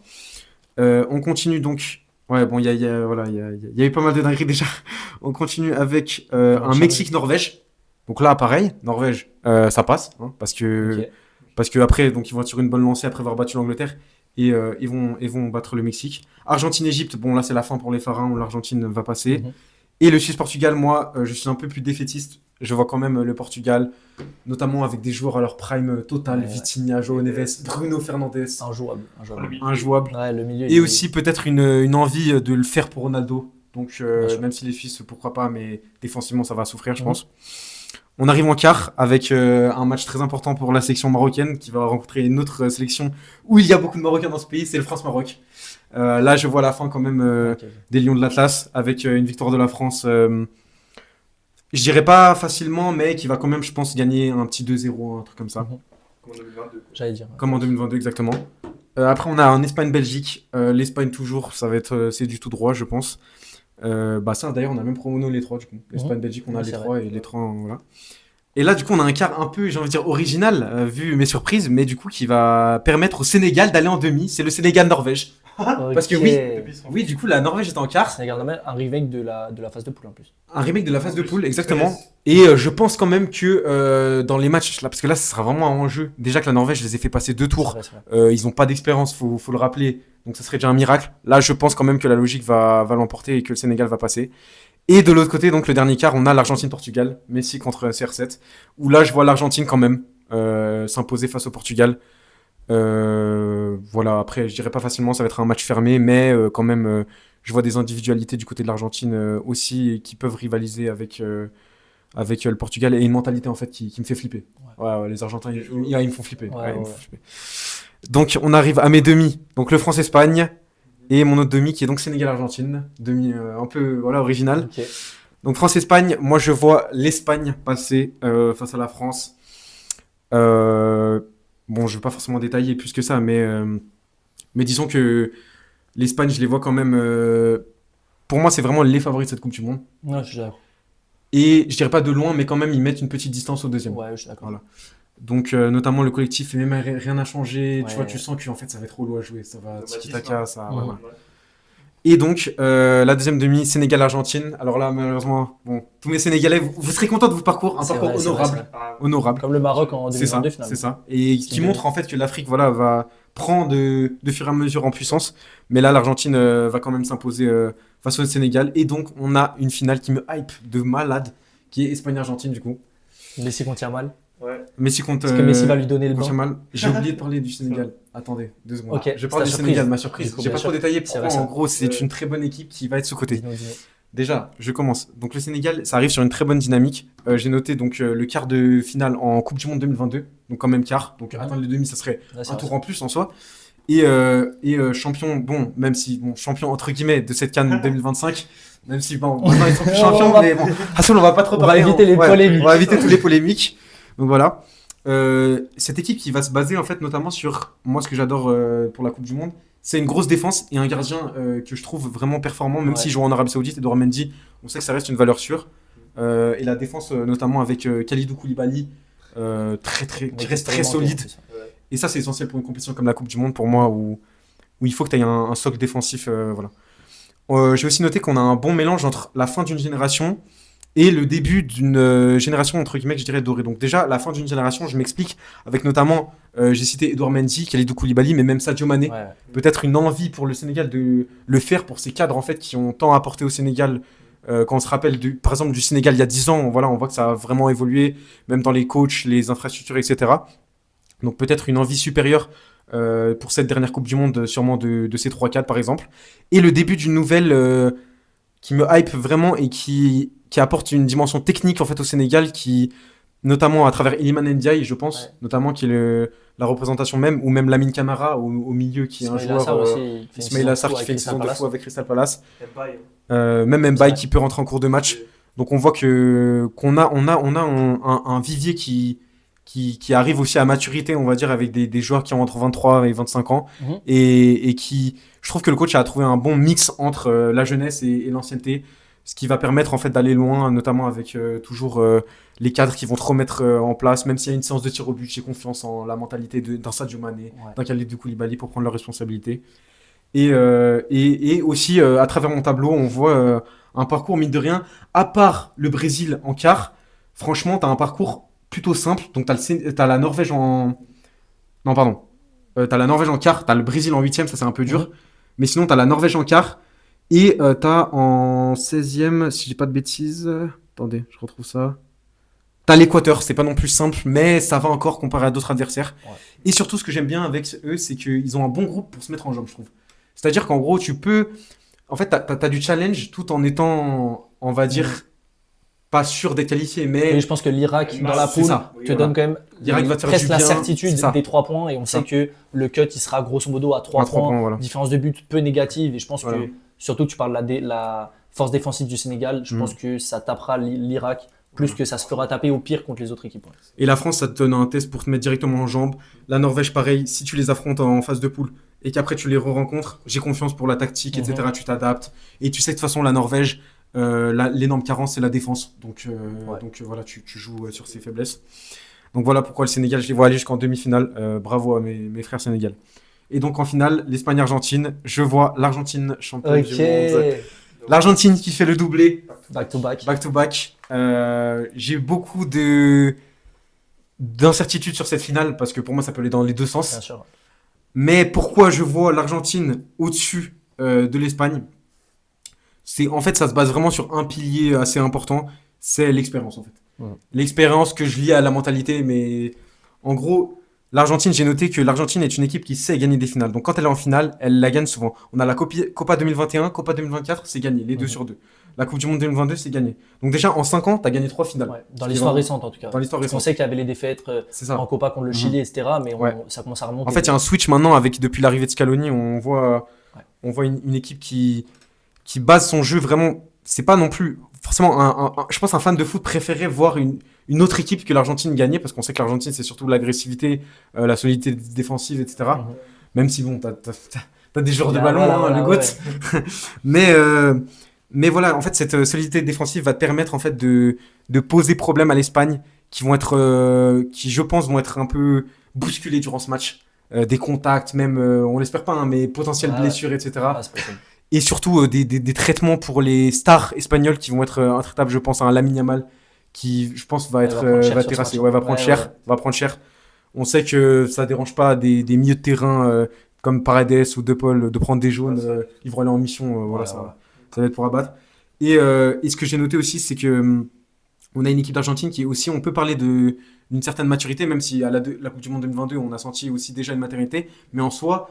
On continue donc... Ouais, bon, il y a eu pas mal de dingueries déjà. On continue avec un Mexique-Norvège. Donc là, pareil, Norvège, ça passe, hein, parce que après, donc ils vont tirer une bonne lancée après avoir battu l'Angleterre et ils vont battre le Mexique. Argentine-Égypte, bon là c'est la fin pour les pharaons, l'Argentine va passer. Et le Suisse-Portugal, moi, je suis un peu plus défaitiste. Je vois quand même le Portugal, notamment avec des joueurs à leur prime total, Vitinha, João Neves, Bruno Fernandes. Injouable. Ouais, le milieu, et aussi peut-être une envie de le faire pour Ronaldo. Donc même si les Suisses, pourquoi pas, mais défensivement, ça va souffrir, je pense. On arrive en quart avec un match très important pour la sélection marocaine qui va rencontrer une autre sélection où il y a beaucoup de Marocains dans ce pays, c'est le France-Maroc. Là, je vois la fin quand même des Lions de l'Atlas avec une victoire de la France Je dirais pas facilement, mais qui va quand même, je pense, gagner un petit 2-0, un truc comme ça. Mhm. Comme en 2022. J'allais dire. Comme en 2022, exactement. Après, on a en Espagne-Belgique. L'Espagne, toujours, ça va être, c'est du tout droit, je pense. Ça, d'ailleurs, on a même promono les trois, du coup. L'Espagne-Belgique, on a Ouais, les c'est trois et les trois, voilà. Et là, du coup, on a un quart un peu, j'ai envie de dire, original, vu mes surprises, mais du coup, qui va permettre au Sénégal d'aller en demi. C'est le Sénégal-Norvège. Parce que oui, du coup, la Norvège est en quart. Sénégal, un remake de la phase de poule en plus. Un remake de la phase de poule, exactement. Et je pense quand même que dans les matchs, là, parce que là, ce sera vraiment un enjeu. Déjà que la Norvège, je les ai fait passer 2 tours. C'est vrai. Ils n'ont pas d'expérience, faut le rappeler. Donc ça serait déjà un miracle. Là, je pense quand même que la logique va l'emporter et que le Sénégal va passer. Et de l'autre côté, donc le dernier quart, on a l'Argentine-Portugal, Messi contre CR7, où là, je vois l'Argentine quand même s'imposer face au Portugal. Voilà, après, je dirais pas facilement, ça va être un match fermé, mais quand même, je vois des individualités du côté de l'Argentine aussi qui peuvent rivaliser avec le Portugal et une mentalité en fait qui me fait flipper. Ouais, les Argentins, ils me font flipper. Ils me font flipper. Donc, on arrive à mes demi. Donc, le France-Espagne et mon autre demi qui est donc Sénégal-Argentine. Demi un peu original. Ok. Donc, France-Espagne, moi je vois l'Espagne passer face à la France. Bon, je vais pas forcément détailler plus que ça, mais disons que l'Espagne, je les vois quand même. Pour moi, c'est vraiment les favoris de cette Coupe du Monde. Ouais, je suis d'accord. Et je dirais pas de loin, mais quand même, ils mettent une petite distance au deuxième. Ouais, je suis d'accord. Voilà. Donc, notamment le collectif, et même rien n'a changé. Ouais. Tu vois, tu sens qu'en fait, ça va être relou à jouer. Ça va tiki-taka, ça. Mhm. Voilà. Et donc, la deuxième demi, Sénégal-Argentine. Alors là, malheureusement, bon, tous mes Sénégalais, vous serez contents de votre parcours. Un C'est parcours vrai, c'est honorable. vrai, c'est vrai. Honorable. Comme le Maroc en C'est ça, 2022 finalement. c'est ça. Et C'est qui bien. montre en fait que l'Afrique va prendre de fur et à mesure en puissance. Mais là, l'Argentine va quand même s'imposer face au Sénégal. Et donc, on a une finale qui me hype de malade, qui est Espagne-Argentine du coup. Messi contre Yamal. Messi contre. Est-ce que Messi va lui donner le contre banc? Yamal. J'ai oublié de parler du Sénégal. Attendez, 2 secondes. Ok, Je parle c'est du ta Sénégal, surprise. ma surprise. Du coup, J'ai bien pas trop sûr. détaillé C'est pourquoi. vrai, ça. En gros, c'est une très bonne équipe qui va être sous-cotée. Dis-nous, dis-nous. Déjà, je commence. Donc le Sénégal, ça arrive sur une très bonne dynamique. J'ai noté donc le quart de finale en Coupe du Monde 2022, donc quand même quart. Donc atteindre les demi, ça serait Là, c'est un vrai, tour ça. en plus en soi. Et champion, bon, même si champion entre guillemets de cette CAN 2025, même si bon, maintenant ils sont plus champions, mais bon, Hassoul, on va pas trop On va parler. éviter les polémiques. On va éviter toutes les polémiques. Donc voilà. Cette équipe qui va se baser en fait notamment sur moi ce que j'adore pour la Coupe du Monde, c'est une grosse défense et un gardien que je trouve vraiment performant, même Ouais. s'il joue en Arabie Saoudite. Edouard Mendy, on sait que ça reste une valeur sûre. Et la défense notamment avec Kalidou Koulibaly, qui reste très solide. Et ça c'est essentiel pour une compétition comme la Coupe du Monde pour moi où il faut que tu aies un socle défensif. Voilà. J'ai aussi noté qu'on a un bon mélange entre la fin d'une génération et le début d'une génération entre guillemets que je dirais dorée. Donc déjà la fin d'une génération, je m'explique avec notamment j'ai cité Edouard Mendy, Kalidou Koulibaly, mais même Sadio Mané. Ouais. Peut-être une envie pour le Sénégal de le faire pour ces cadres en fait qui ont tant apporté au Sénégal. Quand on se rappelle par exemple du Sénégal il y a 10 ans, voilà, on voit que ça a vraiment évolué, même dans les coachs, les infrastructures, etc. Donc peut-être une envie supérieure pour cette dernière Coupe du Monde, sûrement de ces 3 cadres par exemple. Et le début d'une nouvelle qui me hype vraiment et qui apporte une dimension technique en fait au Sénégal, qui notamment à travers Iliman Ndiaye, je pense, notamment qui est la représentation même, ou même Lamine Camara au milieu, qui est un Ismaïla joueur. Sarr aussi, il fait une Ismaïla saison Sarr fou qui avec fait une Crystal saison de Palace. fou avec Crystal Palace. Mbaye. Même C'est Mbaye vrai. qui peut rentrer en cours de match. Donc on voit qu'on a un vivier qui arrive aussi à maturité, on va dire, avec des joueurs qui ont entre 23 et 25 ans. Mhm. Et qui, je trouve que le coach a trouvé un bon mix entre la jeunesse et l'ancienneté, ce qui va permettre en fait d'aller loin, notamment avec toujours les cadres qui vont te remettre en place. Même s'il y a une séance de tir au but, j'ai confiance en la mentalité d'un Sadio Mané, d'un Kalidou Koulibaly pour prendre leurs responsabilités. Et aussi, à travers mon tableau, on voit un parcours, mine de rien, à part le Brésil en quart, franchement, tu as un parcours plutôt simple. Donc, t'as la Norvège en... Non, pardon. T'as la Norvège en quart, t'as le Brésil en huitième, ça c'est un peu dur. Mais sinon, t'as la Norvège en quart. Et t'as en 16e, si je dis pas de bêtises... Attendez, je retrouve ça. T'as l'Équateur, c'est pas non plus simple, mais ça va encore comparé à d'autres adversaires. Ouais. Et surtout, ce que j'aime bien avec eux, c'est qu'ils ont un bon groupe pour se mettre en jambe, je trouve. C'est-à-dire qu'en gros, tu peux... En fait, t'as du challenge tout en étant, on va dire, pas sûr d'être qualifié, mais... Et je pense que l'Irak dans la c'est poule ça. te donne quand même L'Irak va te faire presque du la bien, certitude c'est ça. des 3 points et on C'est sait que le cut il sera grosso modo à 3 À 3 points, voilà. différence de but peu négative et je pense Voilà. que surtout tu parles de la force défensive du Sénégal, je Mhm. pense que ça tapera l'Irak plus que ça se fera taper au pire contre les autres équipes. Ouais. Et la France, ça te donne un test pour te mettre directement en jambes. La Norvège, pareil, si tu les affrontes en phase de poule et qu'après tu les re-rencontres, j'ai confiance pour la tactique, etc. Tu t'adaptes. Et tu sais que de toute façon, la Norvège, l'énorme carence, c'est la défense. Donc voilà, tu joues sur ses faiblesses. Donc voilà pourquoi le Sénégal, je les vois aller jusqu'en demi-finale. Bravo à mes frères Sénégal. Et donc en finale, l'Espagne-Argentine, je vois l'Argentine championne du monde. L'Argentine qui fait le doublé. Back to back. Back to back. J'ai beaucoup d'incertitudes sur cette finale parce que pour moi ça peut aller dans les deux sens. Bien sûr. Mais pourquoi je vois l'Argentine au-dessus de l'Espagne? En fait, ça se base vraiment sur un pilier assez important, c'est l'expérience en fait. L'expérience que je lie à la mentalité, mais en gros, l'Argentine, j'ai noté que l'Argentine est une équipe qui sait gagner des finales. Donc quand elle est en finale, elle la gagne souvent. On a la Copa 2021, Copa 2024, c'est gagné, les 2 sur 2. La Coupe du Monde 2022, c'est gagné. Donc déjà, en 5 ans, tu as gagné 3 finales. Ouais, dans l'histoire récente en tout cas. Dans l'histoire Parce qu'on récente. sait qu'il y avait les défaites en Copa contre le Chili, etc. Mais ça commence à remonter. En fait, il y a un switch maintenant depuis l'arrivée de Scaloni. On voit une équipe qui base son jeu vraiment. C'est pas non plus forcément je pense un fan de foot préférait voir une autre équipe que l'Argentine gagner parce qu'on sait que l'Argentine c'est surtout l'agressivité, la solidité défensive, etc. Même si bon, t'as des joueurs de ballon, le GOAT. Mais voilà, en fait, cette solidité défensive va te permettre en fait de poser problème à l'Espagne, qui je pense vont être un peu bousculés durant ce match. Des contacts, même, on l'espère pas, hein, mais potentielles blessures, etc. Et surtout des traitements pour les stars espagnols qui vont être intraitables. Je pense à un Lamine Yamal qui, je pense, va terrasser. Va prendre cher. On sait que ça dérange pas des milieux de terrain comme Paredes ou De Paul de prendre des jaunes. Ils vont aller en mission. Ça va être pour abattre. Et ce que j'ai noté aussi, c'est que on a une équipe d'Argentine qui est aussi, on peut parler d'une certaine maturité, même si à la Coupe du Monde 2022, on a senti aussi déjà une maturité. Mais en soi,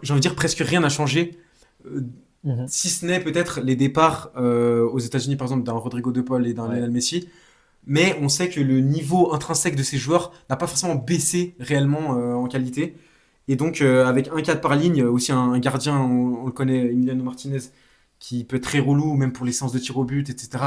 j'ai envie de dire, presque rien n'a changé. Si ce n'est peut-être les départs aux États-Unis, par exemple, d'un Rodrigo De Paul et d'un Lionel Messi. Mais on sait que le niveau intrinsèque de ces joueurs n'a pas forcément baissé réellement en qualité. Et donc, avec un cadre par ligne, aussi un gardien, on le connaît, Emiliano Martinez, qui peut être très relou, même pour les séances de tir au but, etc.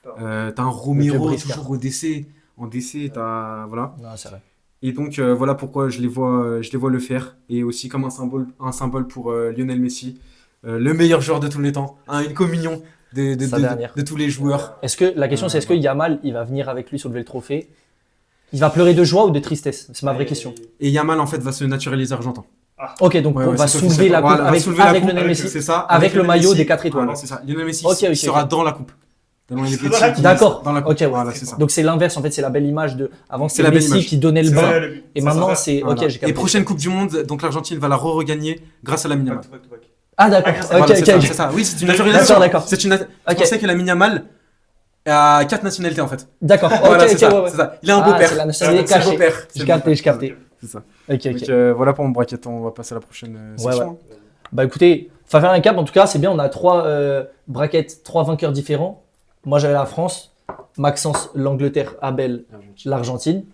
T'as un Romero toujours au DC. En DC, voilà. Non, c'est vrai. Et donc, voilà pourquoi je les vois le faire. Et aussi comme un symbole pour Lionel Messi. Le meilleur joueur de tous les temps, une communion de tous les joueurs. La question c'est est-ce que Yamal il va venir avec lui soulever le trophée? Il va pleurer de joie ou de tristesse? C'est ma vraie question. Et Yamal en fait va se naturaliser argentin. Ok, donc on va soulever la coupe avec Lionel Messi, c'est ça, avec le maillot des 4 étoiles. C'est ça. Lionel Messi sera dans la coupe. D'accord. Dans la coupe. Ok, voilà, c'est ça. Donc c'est l'inverse en fait, c'est la belle image de avant c'était Messi qui donnait le bain et maintenant c'est OK, j'ai capté. Et prochaine Coupe du monde, donc l'Argentine va la regagner grâce à Lamine Yamal. Ah d'accord. C'est ça. Oui, c'est une naturalisation. D'accord. C'est une On sait que Lamine Yamal a 4 nationalités en fait. D'accord. C'est ça. Il a un beau-père. C'est la nationalité cachée. J'ai capté. C'est ça. OK. Donc voilà pour mon bracket, on va passer à la prochaine section. Bah écoutez, faire un cap en tout cas, c'est bien, on a 3 brackets, 3 vainqueurs différents. Moi j'avais la France, Maxence l'Angleterre, Abel l'Argentine.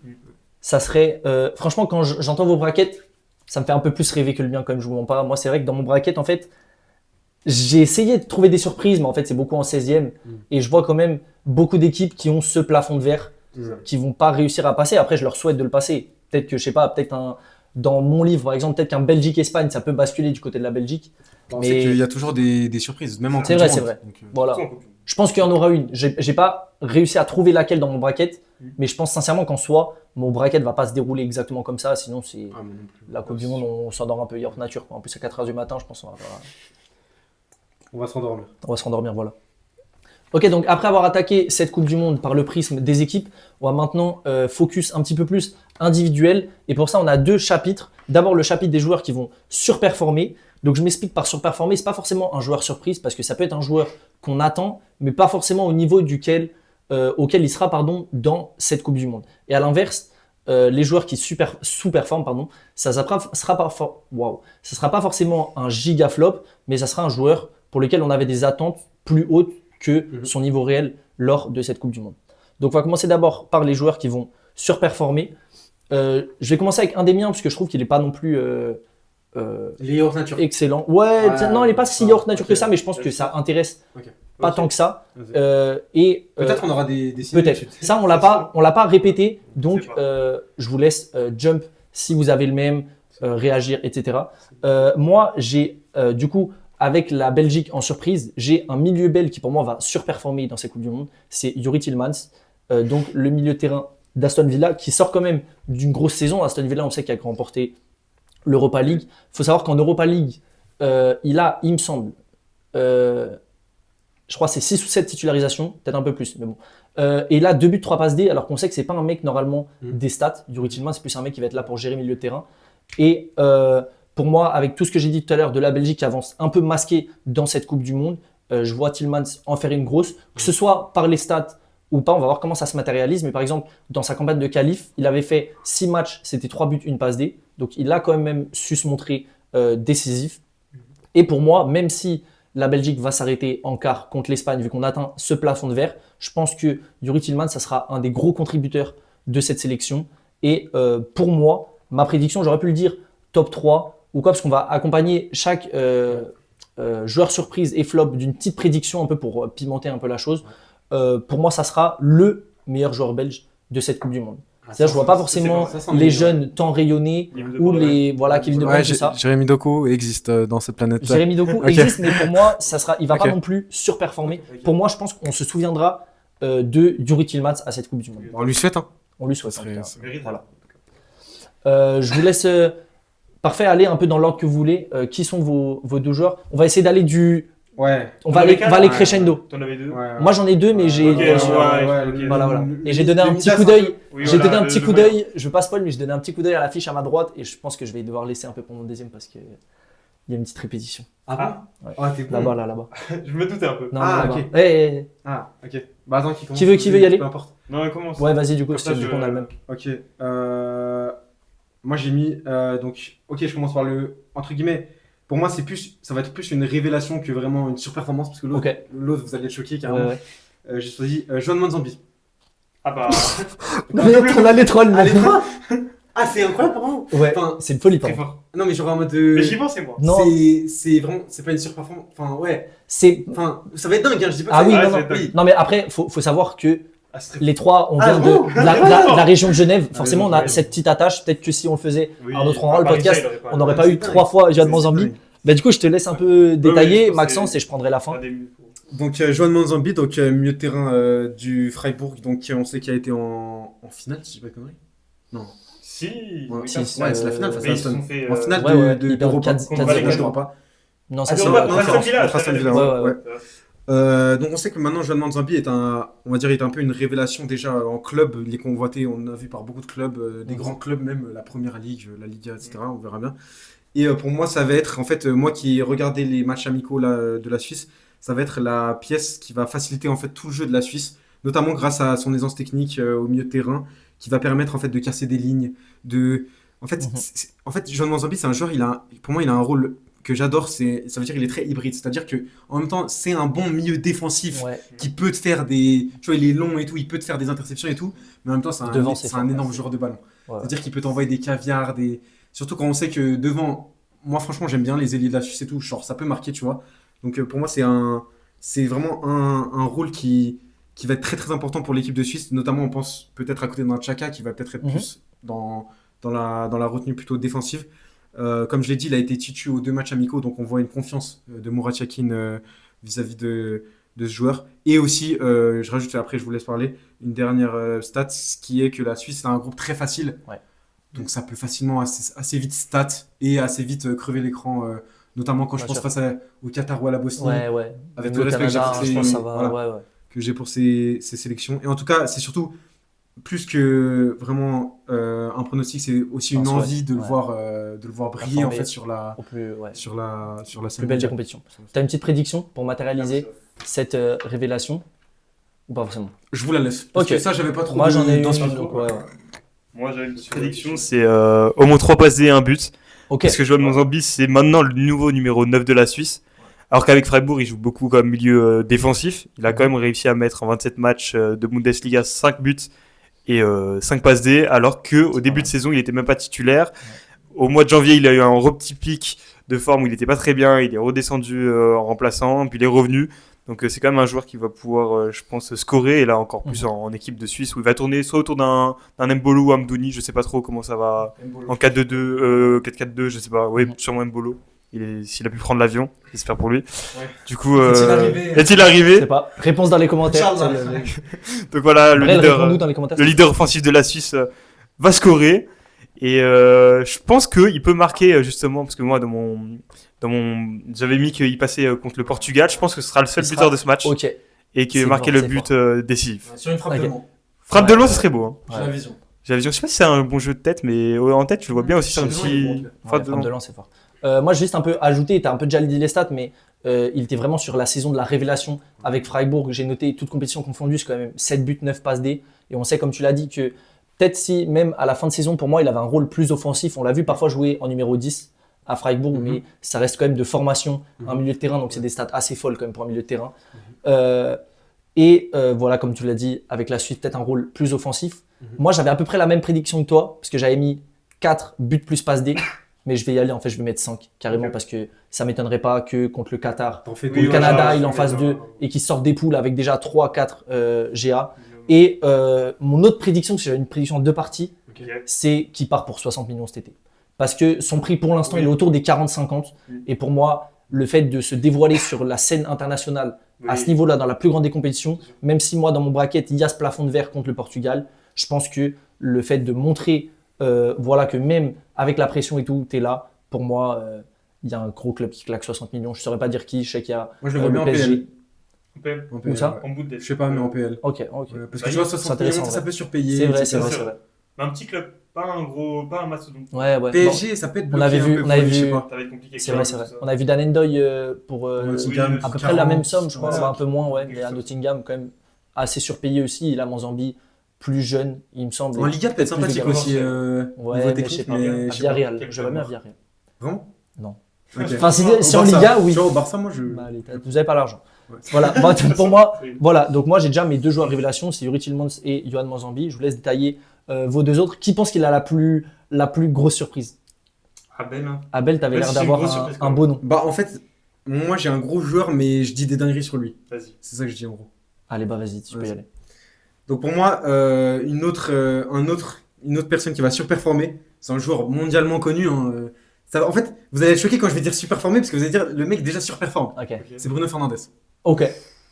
Ça serait franchement quand j'entends vos brackets, ça me fait un peu plus rêver que le mien quand même, je vous mens pas. Moi c'est vrai que dans mon bracket en fait, j'ai essayé de trouver des surprises, mais en fait c'est beaucoup en 16e et je vois quand même beaucoup d'équipes qui ont ce plafond de verre, qui vont pas réussir à passer. Après je leur souhaite de le passer. Peut-être que je sais pas, dans mon livre par exemple, peut-être qu'un Belgique-Espagne, ça peut basculer du côté de la Belgique. Mais il y a toujours des surprises, même en Coupe du Monde. C'est vrai. Donc, voilà. Je pense qu'il y en aura une. J'ai pas réussi à trouver laquelle dans mon bracket, mais je pense sincèrement qu'en soi, mon bracket va pas se dérouler exactement comme ça. Sinon, c'est la Coupe du Monde, on s'endort un peu hier nature. En plus, à 4h du matin, je pense on va s'endormir. On va s'endormir, voilà. Ok, donc après avoir attaqué cette Coupe du Monde par le prisme des équipes, on va maintenant focus un petit peu plus individuel. Et pour ça, on a 2 chapitres. D'abord, le chapitre des joueurs qui vont surperformer. Donc, je m'explique par surperformer. C'est pas forcément un joueur surprise parce que ça peut être un joueur qu'on attend, mais pas forcément au niveau auquel il sera dans cette Coupe du Monde. Et à l'inverse, les joueurs qui sous-performent, ça sera pas forcément un giga flop, mais ça sera un joueur pour lequel on avait des attentes plus hautes que son niveau réel lors de cette Coupe du Monde. Donc, on va commencer d'abord par les joueurs qui vont surperformer. Je vais commencer avec un des miens parce que je trouve qu'il n'est pas non plus il est hors nature. Excellent. Non, il n'est pas si hors nature que ça, mais je pense que ça intéresse pas Ok. tant que ça. Vas-y. Peut-être on aura des signes peut-être. là-dessus. Ça, on l'a pas répété. Donc, Je sais pas. je vous laisse jump si vous avez le même, réagir, etc. Moi, j'ai du coup, avec la Belgique en surprise, j'ai un milieu belge qui pour moi va surperformer dans cette Coupe du Monde. C'est Yuri Tillmans, donc le milieu de terrain d'Aston Villa, qui sort quand même d'une grosse saison. Aston Villa, on sait qu'il a remporté l'Europa League. Il faut savoir qu'en Europa League, il me semble, je crois que c'est 6 ou 7 titularisations, peut-être un peu plus, mais bon. Et là, 2 buts, 3 passes D, alors qu'on sait que c'est pas un mec normalement des stats. Yuri Tillmans, c'est plus un mec qui va être là pour gérer le milieu de terrain. Et pour moi, avec tout ce que j'ai dit tout à l'heure de la Belgique qui avance un peu masqué dans cette Coupe du Monde, je vois Tillmans en faire une grosse, que ce soit par les stats ou pas, on va voir comment ça se matérialise. Mais par exemple, dans sa campagne de qualif, il avait fait 6 matchs, c'était 3 buts, 1 passe D. Donc il a quand même su se montrer décisif. Et pour moi, même si la Belgique va s'arrêter en quart contre l'Espagne, vu qu'on atteint ce plafond de verre, je pense que Yuri Tillmans, ça sera un des gros contributeurs de cette sélection. Et pour moi, ma prédiction, j'aurais pu le dire top 3 ou quoi, parce qu'on va accompagner chaque joueur surprise et flop d'une petite prédiction un peu pour pimenter un peu la chose. Pour moi, ça sera le meilleur joueur belge de cette Coupe du Monde. C'est-à-dire, je vois pas forcément les jeunes tant rayonnés ou les Kevin De Bruyne, Ouais, tout ça. Jérémy Doku existe dans cette planète. Jérémy Doku Ok. existe, mais pour moi, il va pas Ok. non plus surperformer. Ok. Pour moi, je pense qu'on se souviendra de Yuri Tillmans à cette Coupe du Monde. On lui souhaite, hein. On lui souhaite. Ça en serait- tout cas. ça- Voilà. Je vous laisse parfait aller un peu dans l'ordre que vous voulez. Qui sont vos deux joueurs? On va essayer d'aller du. Ouais. On va en aller, avais on va aller quatre crescendo. T'en avais deux. Moi j'en ai deux, mais j'ai. Ok, ouais, Voilà. Et j'ai donné un petit coup d'œil. Oui, J'ai voilà, donné un le- petit le- coup d'œil. Je veux pas spoil, mais j'ai donné un petit coup d'œil à l'affiche à ma droite et je pense que je vais devoir laisser un peu pour mon deuxième parce que il y a une petite répétition. Ah bon Ouais. Ah, t'es bon. Là-bas, là-bas. Je me doutais un peu. Non, Ah, là-bas. ok. Eh, eh, eh. Ah, ok. Bah attends, qui commence Qui veut y aller Peu importe. Non, mais comment Ouais, vas-y, du coup, Comme ça, du coup, on a le même. Ok. Moi j'ai mis donc. Ok, je commence par le entre guillemets. Pour moi, ça va être plus une révélation que vraiment une surperformance parce que l'autre, Ok. vous allez être choqué Ouais, carrément. ouais. J'ai choisi Joan Manzambi. Ah bah. Non, mais on a les trolls, Allez, mais- quoi Ah, c'est incroyable pour vous. Ouais, Enfin, c'est une folie, Très pardon. fort. Non, mais genre en mode. Mais j'y pensais, moi. Non. C'est vraiment, c'est pas une surperformance. Enfin, ouais. C'est. Enfin, ça va être dingue. Hein, je dis pas. Ah que oui, ça- non, ça non. va être Non, mais après, faut savoir que Ah, c'est très- les trois, on Ah, vient de vraiment la région de Genève. Ah, Forcément, on oui, a oui. cette petite attache. Peut-être que si on le faisait Oui. à un autre endroit, le Paris, podcast, ça, il aurait on n'aurait Ouais, pas c'est eu dingue. 3 fois Joan C'est Manzambi. dingue. Bah, du coup, je te laisse un peu oui, détailler, je pense Maxence, que et je prendrai la fin. Un des- Donc Joan Manzambi, donc milieu de terrain du Freiburg, donc qui on sait qu'il a été en finale, si je dis pas de conneries. Non. Si. Ouais, oui, si, ça- ouais, c'est la finale face Mais à ils se Aston. sont fait. En finale ouais, ouais, de ils perdent d'Europa. 4-0. Contre la Ligue Europa. Non, ça Ah, c'est Europa, la contre Aston conférence. Villa, Contre Aston Villa, Ouais, ouais, ouais. Donc on sait que maintenant Joan Manzambi est on va dire, est un peu une révélation déjà en club. Il est convoité, on a vu par beaucoup de clubs, des grands clubs même, la Première Ligue, la Liga, etc. On verra bien. Et pour moi, ça va être, en fait, moi qui ai regardé les matchs amicaux là, de la Suisse, ça va être la pièce qui va faciliter en fait tout le jeu de la Suisse, notamment grâce à son aisance technique au milieu de terrain, qui va permettre en fait de casser des lignes. En fait, en fait, Joan Manzambi, c'est un joueur, pour moi, il a un rôle que j'adore, ça veut dire qu'il est très hybride, c'est-à-dire que en même temps, c'est un bon milieu défensif Ouais. qui peut te faire des, tu vois, il est long et tout, il peut te faire des interceptions et tout, mais en même temps, c'est Devant, c'est un fort. énorme joueur de ballon. Ouais. C'est-à-dire qu'il peut t'envoyer des caviars, surtout quand on sait que devant, moi franchement, j'aime bien les ailiers de la Suisse et tout, genre ça peut marquer, tu vois. Donc pour moi, c'est vraiment un rôle qui va être très très important pour l'équipe de Suisse, notamment on pense peut-être à côté d'un Xhaka qui va peut-être être plus dans la retenue plutôt défensive. Comme je l'ai dit, il a été titu aux 2 matchs amicaux, donc on voit une confiance de Murat Yakin vis-à-vis de ce joueur. Et aussi, je rajoute, après je vous laisse parler, une dernière stat, qui est que la Suisse a un groupe très facile. Ouais. Donc ça peut facilement assez vite stat et assez vite crever l'écran, notamment quand je Bien pense sûr. face au Qatar ou à la Bosnie, Ouais, ouais. avec Nous, le au respect que j'ai Canada, pour je ces- pense que ça va. voilà, Ouais, ouais. que j'ai pour ces sélections. Et en tout cas, c'est surtout plus que vraiment un pronostic, c'est aussi une Un souhait, envie de le ouais. voir briller en Performer. fait sur la Au plus, ouais. sur la Plus scène belle des mondiale. compétitions. T'as une petite prédiction pour matérialiser cette révélation ou pas forcément? Je vous la laisse. Parce Ok. que ça, j'avais pas trop Moi j'en ai une, d'inspiration. donc ouais, ouais. Moi, j'avais une petite prédiction, c'est au moins 3 passes D et un but. Ok. Parce que Joan Manzambi, c'est maintenant le nouveau numéro 9 de la Suisse. Alors qu'avec Freiburg, il joue beaucoup comme milieu défensif. Il a quand même réussi à mettre en 27 matchs de Bundesliga 5 buts et 5 passes D, alors qu'au début de saison, il n'était même pas titulaire. Au mois de janvier, il a eu un petit pic de forme où il n'était pas très bien. Il est redescendu en remplaçant, puis il est revenu. Donc c'est quand même un joueur qui va pouvoir, je pense, scorer, et là encore plus en équipe de Suisse, où il va tourner soit autour d'un Mbolo ou Amdouni, je sais pas trop comment ça va, en 4-2-2, 4-4-2, je sais pas, oui, sûrement Mbolo. S'il a pu prendre l'avion, j'espère pour lui. Ouais. Du coup, Est-il est-il Je arrivé sais pas. Réponse dans les commentaires. Donc voilà, Brel, réponds-nous dans les commentaires. le leader offensif de la Suisse va scorer. Et je pense qu'il peut marquer justement, parce que moi j'avais mis qu'il passait contre le Portugal. Je pense que ce sera le seul buteur de ce match Ok. et qu'il C'est va marquer fort, le c'est but décisif. Sur une frappe Ok. de loin. Frappe de loin, ce serait beau. Hein. J'ai la vision. J'ai la vision. Je sais pas si c'est un bon jeu de tête, mais en tête, je le vois bien aussi sur un C'est petit bon, frappe de Frappe de loin. lance, c'est fort. Moi, juste un peu ajouté, tu as un peu déjà dit les stats, mais il était vraiment sur la saison de la révélation avec Freiburg. J'ai noté toute compétition confondue, c'est quand même 7 buts, 9 passes D. Et on sait, comme tu l'as dit, que peut-être si même à la fin de saison, pour moi, il avait un rôle plus offensif. On l'a vu parfois jouer en numéro 10 à Freiburg, mais ça reste quand même de formation, un milieu de terrain. Donc, c'est des stats assez folles quand même pour un milieu de terrain. Voilà, comme tu l'as dit, avec la suite, peut-être un rôle plus offensif. Moi, j'avais à peu près la même prédiction que toi, parce que j'avais mis 4 buts plus passe D. Mais je vais y aller, en fait, je vais mettre 5 carrément parce que ça m'étonnerait pas que contre le Qatar, T'en fais le Canada, il en fasse 2 et qu'il sorte des poules avec déjà 3-4 GA. Et mon autre prédiction, parce que j'avais une prédiction en 2 parties, c'est qu'il part pour 60 millions cet été. Parce que son prix pour l'instant, il est autour des 40-50. Et pour moi, le fait de se dévoiler sur la scène internationale à ce niveau-là, dans la plus grande des compétitions, même si moi, dans mon bracket, il y a ce plafond de verre contre le Portugal, je pense que le fait de montrer voilà, que même avec la pression et tout, tu es là, pour moi, il y a un gros club qui claque 60 millions. Je ne saurais pas dire qui, je sais qu'il y a Moi, je le vois bien en PSG. PL. En Où ça ouais. En bout de Je sais pas, mais en PL. Ok. Parce que tu vois, 60 millions, ça peut surpayer. C'est vrai, etc. c'est vrai. Un petit club, pas un mastodonte. Ouais. PSG, ça peut être On avait bloqué un vu- peu on avait pour lui, je sais vu- pas. Ça va être compliqué. C'est vrai. On a vu Dan Ndoye pour Nottingham, à peu près 40, la même somme, je crois, ouais. un peu moins, ouais. Mais à Nottingham, quand même, assez surpayé aussi. Il a Mozambique plus jeune, il me semble. En Liga, peut-être Plus de sympathique gamin. aussi. Ouais, Niveau mais technique, je sais pas. mais À je sais pas. Villarreal, je vois bien à Villarreal. Vraiment Non. Ok. Enfin, si Au en Barça. Liga, oui. Tu vois, au Barça, moi, je. Bah, allez, vous avez pas l'argent. Ouais. Voilà, bah, pour moi, voilà. Donc moi j'ai déjà mes 2 joueurs révélation, c'est Yuri Tillmans et Yohan Mozambique. Je vous laisse détailler vos 2 autres. Qui pense qu'il a la plus grosse surprise? Abel. Abel, t'avais Ouais, l'air c'est une d'avoir grosse surprise, quand un même. beau nom. Bah, en fait, moi, j'ai un gros joueur, mais je dis des dingueries sur lui. Vas-y. C'est ça que je dis en gros. Allez, bah vas-y, tu peux y Vas-y. aller. Donc pour moi, une autre personne qui va surperformer, c'est un joueur mondialement connu. Hein, en fait, vous allez être choqué quand je vais dire surperformer parce que vous allez dire le mec déjà surperforme. Ok. C'est Bruno Fernandes. Ok.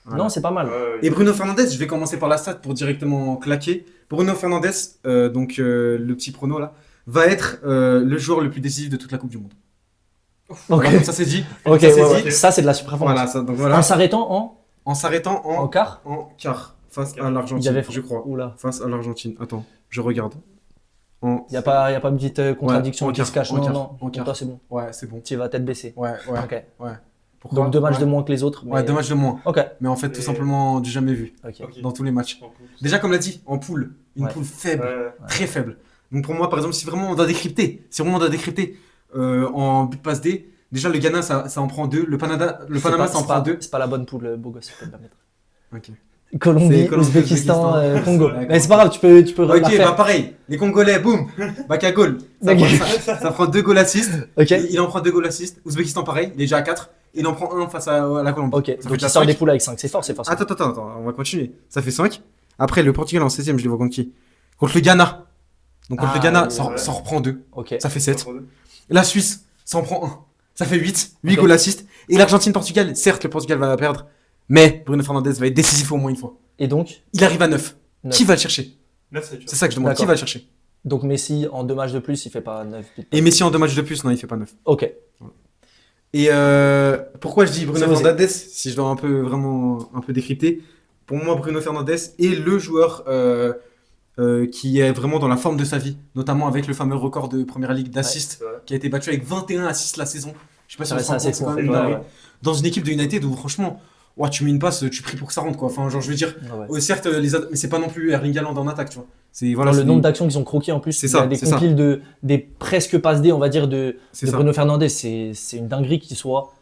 Voilà. Non, c'est pas mal. Et Bruno Fernandes, je vais commencer par la stat pour directement claquer. Bruno Fernandes, le petit prono là, va être le joueur le plus décisif de toute la Coupe du Monde. Ok. Voilà, comme ça c'est dit. Ok, Ça, c'est ouais, dit. ouais. Ça c'est de la surperformance. Voilà, ça, donc voilà. En s'arrêtant En s'arrêtant en quart. en quart face à Il y l'Argentine, avait je crois. Oula. Face à l'Argentine. Attends, je regarde. Il n'y a pas une petite contradiction en qui se quart, cache. en Non, quart, non. en Pour quart. toi c'est bon. Ouais, c'est bon. Tu vas tête baissée. Ouais. Ok. Pourquoi Donc 2 matchs Ouais. de moins que les autres. Ouais, mais- 2 matchs de moins. Ok. Mais en fait, tout Et- simplement, du jamais vu Ok. dans tous les matchs. Déjà, comme l'a dit, en poule, une Ouais. poule faible, Ouais. très faible. Donc pour moi, par exemple, si vraiment on doit décrypter, en but passe D, déjà le Ghana, ça en prend 2. Le Panama, ça en prend 2. C'est pas la bonne poule, beau gosse, faut te permettre. Ok. Colombie, C'est Colombie, Ouzbékistan, Ouzbékistan. Congo. Ouais, Mais c'est pas grave, tu peux la Ok, bah faire. pareil. Les Congolais, boum, bac à goal. Ça, Ok. ça prend 2 goals assists. Ok. Il en prend 2 goals assists. Ouzbékistan, pareil, il est déjà à 4. Il en prend un face à la Colombie. Ok. Ça Donc fait il déjà sort 5. des poules avec 5. C'est fort, c'est fort. Attends, on va continuer. Ça fait 5. Après, le Portugal en 16ème, je les vois contre qui? Contre le Ghana. Donc contre Ah, le Ghana, oui, ça ouais. en reprend 2. Ok. Ça fait 7. La Suisse, ça en prend 1. Ça fait 8. 8 Ok. goals assists. Et l'Argentine-Portugal, certes, le Portugal va la perdre. Mais Bruno Fernandes va être décisif au moins une fois. Et donc Il arrive à 9. 9. Qui va le chercher? 9, c'est dur. C'est ça que je demande. D'accord. Qui va le chercher? Donc Messi en 2 matchs de plus, il fait pas 9 buts. Et Messi en 2 matchs de plus, non, il fait pas 9. Ok. Et pourquoi je dis Bruno C'est osé. Fernandes, si je dois vraiment un peu décrypter, pour moi Bruno Fernandes est le joueur qui est vraiment dans la forme de sa vie, notamment avec le fameux record de Première Ligue d'assists qui a été battu avec 21 assists la saison. Je sais pas si Ça on reste se rend assez compte, c'est fou. quand Ouais, même une dinguerie. ouais. Dans une équipe de United où franchement, ouais, tu mets une passe, tu pries pour que ça rentre quoi. Enfin, genre je veux dire, Ouais. certes mais c'est pas non plus Erling Haaland en attaque, tu vois. C'est Dans le c'est- nombre d'actions qu'ils ont croquées en plus, C'est il y ça, a des c'est ça. compiles des presque passes D, on va dire, de c'est ça. Bruno Fernandes. C'est une dinguerie qu'il soit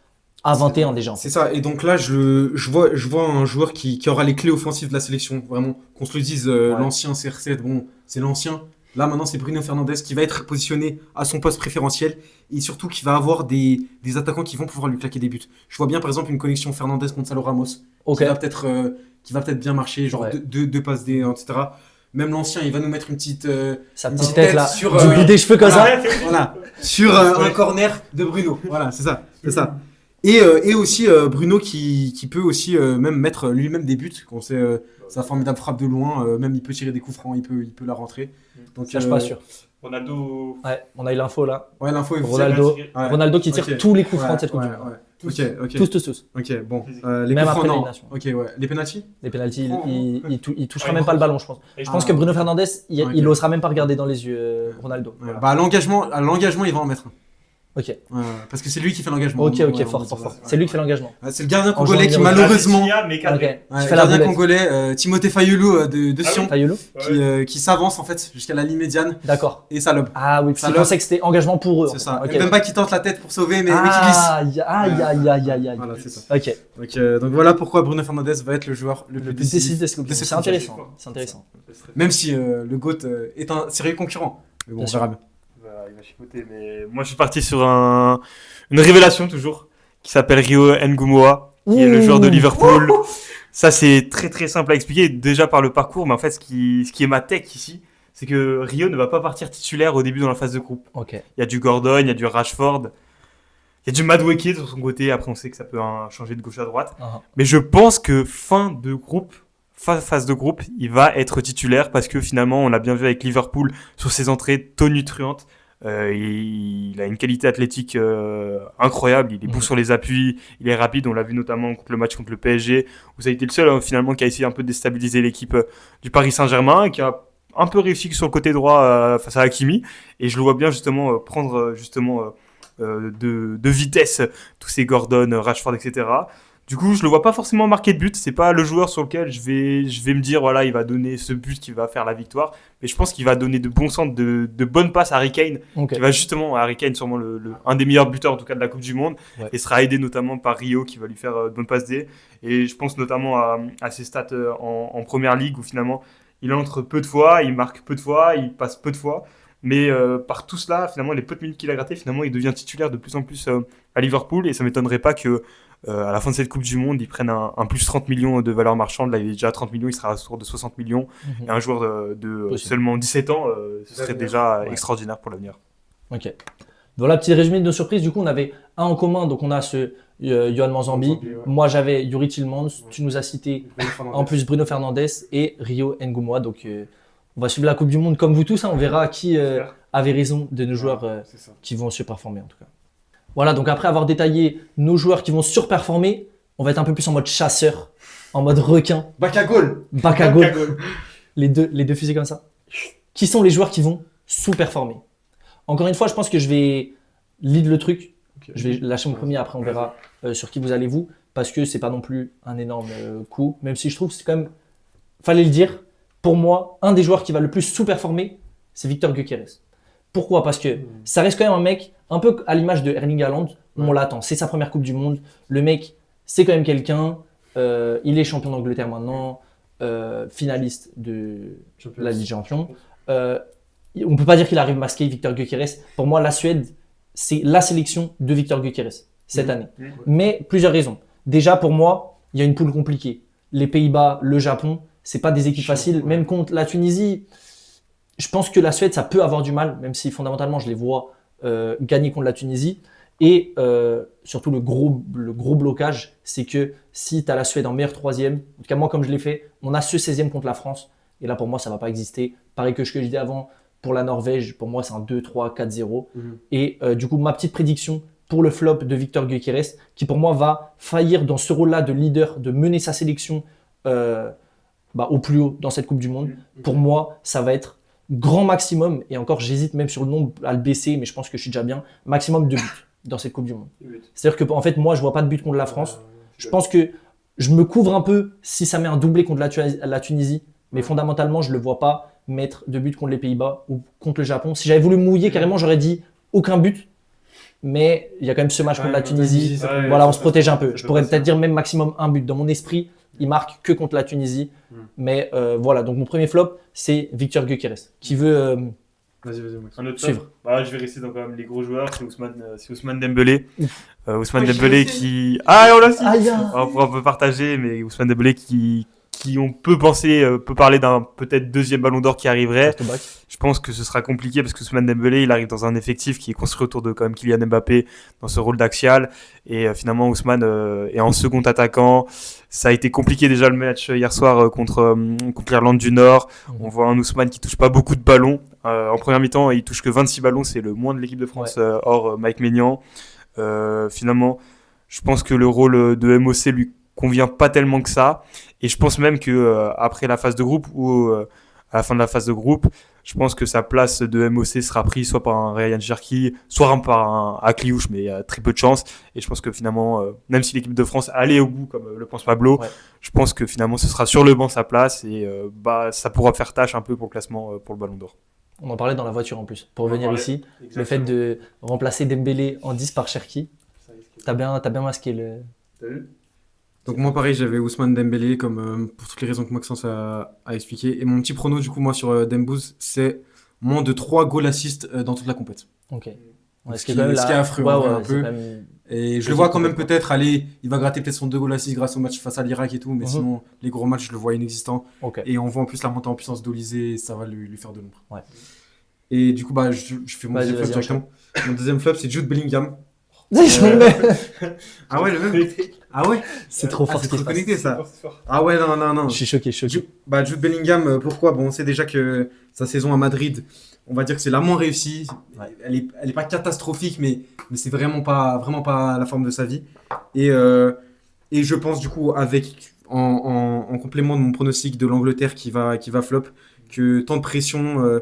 à 21 déjà. C'est ça, et donc là, je vois un joueur qui aura les clés offensives de la sélection, vraiment. Qu'on se le dise, Ouais. l'ancien CR7, bon, c'est l'ancien, Là, maintenant, c'est Bruno Fernandes qui va être positionné à son poste préférentiel et surtout qui va avoir des attaquants qui vont pouvoir lui claquer des buts. Je vois bien, par exemple, une connexion Fernandes contre Salo Ramos Ok. qui va peut-être bien marcher, genre Ouais. deux passes D, etc. Même l'ancien, il va nous mettre une petite Sa une petite petite tête là, sur, du bout des cheveux comme ça. voilà, sur un corner de Bruno. Voilà, c'est ça. Et aussi Bruno qui peut aussi même mettre lui-même des buts. Quand c'est sa formidable frappe de loin, même il peut tirer des coups francs, il peut la rentrer. Donc Ça, je suis pas sûr. Ronaldo. Ouais, on a eu l'info là. Ouais, l'info est Ronaldo, Ouais. Ronaldo qui tire Ok. tous les coups francs Ouais, de cette Coupe du ouais, Monde. ouais. Ok. Tous. Ok, bon. Physique. Les Même coups après francs, non. l'élimination. Ok, ouais. Les pénaltys Les pénaltys, Oh. il touchera Ah, même il pas le croise. ballon, je pense. Je Ah, pense que Bruno ok. Fernandes, il Ok. osera même pas regarder dans les yeux Ronaldo. Ouais. Voilà. Bah, à l'engagement, il va en mettre un. Ok, Parce que c'est lui qui fait l'engagement. ok, Ouais, fort. ouais. C'est lui qui fait l'engagement. Ouais, c'est le gardien En congolais qui jouant malheureusement. Mais Ok, cadré. qui Ouais, fait le la gardien boulette. congolais, Timothée Fayulu de Ah Sion, oui. Fayulu qui s'avance en fait jusqu'à la ligne médiane D'accord. et ça lobe. Ah oui, parce Ça qu'il lobe. pensait que c'était engagement pour eux. en C'est fait. ça. Ok. Même pas qui tente la tête pour sauver, mais qui glisse. Aïe. Voilà, c'est ça. Ok. Donc voilà pourquoi Bruno Fernandes va être le joueur le Le plus plus décisif de cette Coupe de du Monde. cette C'est Coupe du intéressant. Monde. C'est intéressant. Même si le GOAT est un sérieux concurrent. Mais bon, Bien on sûr. verra bien. Il va chipoter, mais moi je suis parti sur une révélation toujours, qui s'appelle Rio Ngumoa, qui est le joueur de Liverpool. Ça c'est très très simple à expliquer, déjà par le parcours, mais en fait ce qui est ma tech ici, c'est que Rio ne va pas partir titulaire au début dans la phase de groupe. Ok. Il y a du Gordon, il y a du Rashford, il y a du Madueke sur son côté, après on sait que ça peut changer de gauche à droite. Ah. Mais je pense que phase de groupe, il va être titulaire parce que finalement, on l'a bien vu avec Liverpool sur ses entrées tonitruantes. Il a une qualité athlétique incroyable. Il est bon sur les appuis, il est rapide. On l'a vu notamment contre le match contre le PSG, où ça a été le seul finalement qui a essayé un peu de déstabiliser l'équipe du Paris Saint-Germain et qui a un peu réussi sur le côté droit face à Hakimi. Et je le vois bien justement prendre de vitesse tous ces Gordon, Rashford, etc. Du coup, je le vois pas forcément marquer de but. C'est pas le joueur sur lequel je vais me dire voilà, il va donner ce but qui va faire la victoire. Mais je pense qu'il va donner de bons centres, de bonnes passes à Harry Kane, Ok. qui va justement Harry Kane sûrement un des meilleurs buteurs en tout cas de la Coupe du Monde, Ouais. et sera aidé notamment par Rio qui va lui faire de bonnes passes D. Et je pense notamment à ses stats en première ligue où finalement il entre peu de fois, il marque peu de fois, il passe peu de fois. Mais par tout cela, finalement, les peu de minutes qu'il a gratté, finalement, il devient titulaire de plus en plus à Liverpool. Et ça m'étonnerait pas que à la fin de cette Coupe du Monde, ils prennent un plus 30 millions de valeur marchande. Là, il est déjà à 30 millions, il sera autour de 60 millions. Mhm. Et un joueur de Possible. seulement 17 ans, ce serait L'avenir. déjà Ouais. extraordinaire pour l'avenir. Ok. Voilà, petit résumé de nos surprises. Du coup, on avait un en commun. Donc, on a ce Yohan Manzambi. Manzambi, ouais. Moi, j'avais Yuri Tillmans. Tu nous as cité en plus Bruno Fernandes et Rio Ngumoa. Donc, on va suivre la Coupe du Monde comme vous tous. On verra qui avait raison de nos joueurs C'est ça. qui vont surperformer en tout cas. Voilà, donc après avoir détaillé nos joueurs qui vont surperformer, on va être un peu plus en mode chasseur, en mode requin, Bac à goal. bac à goal, les deux fusées comme ça. Qui sont les joueurs qui vont sous-performer? Encore une fois, je pense que je vais lead le truc. Je vais lâcher mon premier, après on verra sur qui vous allez vous, parce que c'est pas non plus un énorme coup, même si je trouve que c'est quand même, fallait le dire, pour moi, un des joueurs qui va le plus sous-performer, c'est Victor Gyökeres. Pourquoi? Parce que ça reste quand même un mec, un peu à l'image de Erling Haaland, on l'attend, c'est sa première Coupe du Monde, le mec, c'est quand même quelqu'un, il est champion d'Angleterre maintenant, finaliste de la Ligue des Champions. On peut pas dire qu'il arrive masqué, Victor Gyökeres. Pour moi, la Suède, c'est la sélection de Victor Gyökeres cette année. Mais plusieurs raisons. Déjà, pour moi, il y a une poule compliquée. Les Pays-Bas, le Japon, c'est pas des équipes faciles. Même contre la Tunisie, je pense que la Suède, ça peut avoir du mal, même si fondamentalement, je les vois gagner contre la Tunisie. Et surtout, le gros blocage, c'est que si tu as la Suède en meilleur troisième, en tout cas moi comme je l'ai fait, on a ce 16e contre la France. Et là, pour moi, ça ne va pas exister. Pareil que ce que je disais avant, pour la Norvège, pour moi, c'est un 2-3, 4-0. Et du coup, ma petite prédiction pour le flop de Victor Gyökeres, qui pour moi va faillir dans ce rôle-là de leader, de mener sa sélection au plus haut dans cette Coupe du Monde. Pour moi, ça va être grand maximum, et encore j'hésite même sur le nombre à le baisser, mais je pense que je suis déjà bien, maximum 2 buts dans cette Coupe du Monde. C'est-à-dire que en fait, moi, je vois pas de but contre la France. Je pense que je me couvre un peu si ça met un doublé contre la Tunisie, mais fondamentalement, je le vois pas mettre de but contre les Pays-Bas ou contre le Japon. Si j'avais voulu mouiller carrément, j'aurais dit aucun but. Mais il y a quand même ce match contre la Tunisie. Voilà, on se protège un peu. Je pourrais peut-être dire même maximum un but. Dans mon esprit, il marque que contre la Tunisie. Mais voilà, donc mon premier flop, c'est Victor Gyökeres, qui veut Vas-y, Max. Un autre suivre. top. Bah, je vais rester dans quand même les gros joueurs. C'est Ousmane Dembélé. Ousmane Dembélé qui. Ah, on l'a aussi. On peut partager, mais Ousmane Dembélé qui on peut parler d'un peut-être deuxième ballon d'or qui arriverait. Je pense que ce sera compliqué parce que Ousmane Dembélé, il arrive dans un effectif qui est construit autour de quand même Kylian Mbappé dans ce rôle d'axial. Et finalement, Ousmane est en second attaquant. Ça a été compliqué déjà le match hier soir contre l'Irlande du Nord. On voit un Ousmane qui touche pas beaucoup de ballons. En première mi-temps, il touche que 26 ballons. C'est le moins de l'équipe de France hors Mike Maignan. Finalement, je pense que le rôle de MOC lui convient pas tellement que ça. Et je pense même que après la phase de groupe ou à la fin de la phase de groupe, je pense que sa place de MOC sera prise soit par un Ryan Cherki, soit par un Akliouche, mais il y a très peu de chance. Et je pense que finalement, même si l'équipe de France allait au bout, comme le pense Pablo, je pense que finalement ce sera sur le banc sa place et ça pourra faire tâche un peu pour le classement pour le Ballon d'Or. On en parlait dans la voiture en plus. Pour revenir ici, exactement. Le fait de remplacer Dembélé en 10 par Cherki, t'as bien masqué le... T'as vu ? Donc moi pareil, j'avais Ousmane Dembélé comme pour toutes les raisons que Maxence a expliqué. Et mon petit prono du coup moi sur Dembouz, c'est moins de 3 goal assists dans toute la compète. Ok. Ce qui est affreux un peu. Et je le vois quand même peut-être aller, il va gratter peut-être son 2 goal assists grâce au match face à l'Irak et tout, mais sinon les gros matchs je le vois inexistant. Et on voit en plus la montée en puissance d'Olysée, ça va lui faire de l'ombre. Et du coup je fais mon deuxième flop directement. Mon deuxième flop c'est Jude Bellingham. Ah ouais, le même. Ah ouais, c'est trop fort ce qui se passe. Ça. Ah ouais, non. Je suis choqué. Jude Bellingham, pourquoi ? Bon, on sait déjà que sa saison à Madrid, on va dire que c'est la moins réussie. Elle est pas catastrophique, mais c'est vraiment pas la forme de sa vie. Et je pense du coup en complément de mon pronostic de l'Angleterre qui va flop, que tant de pression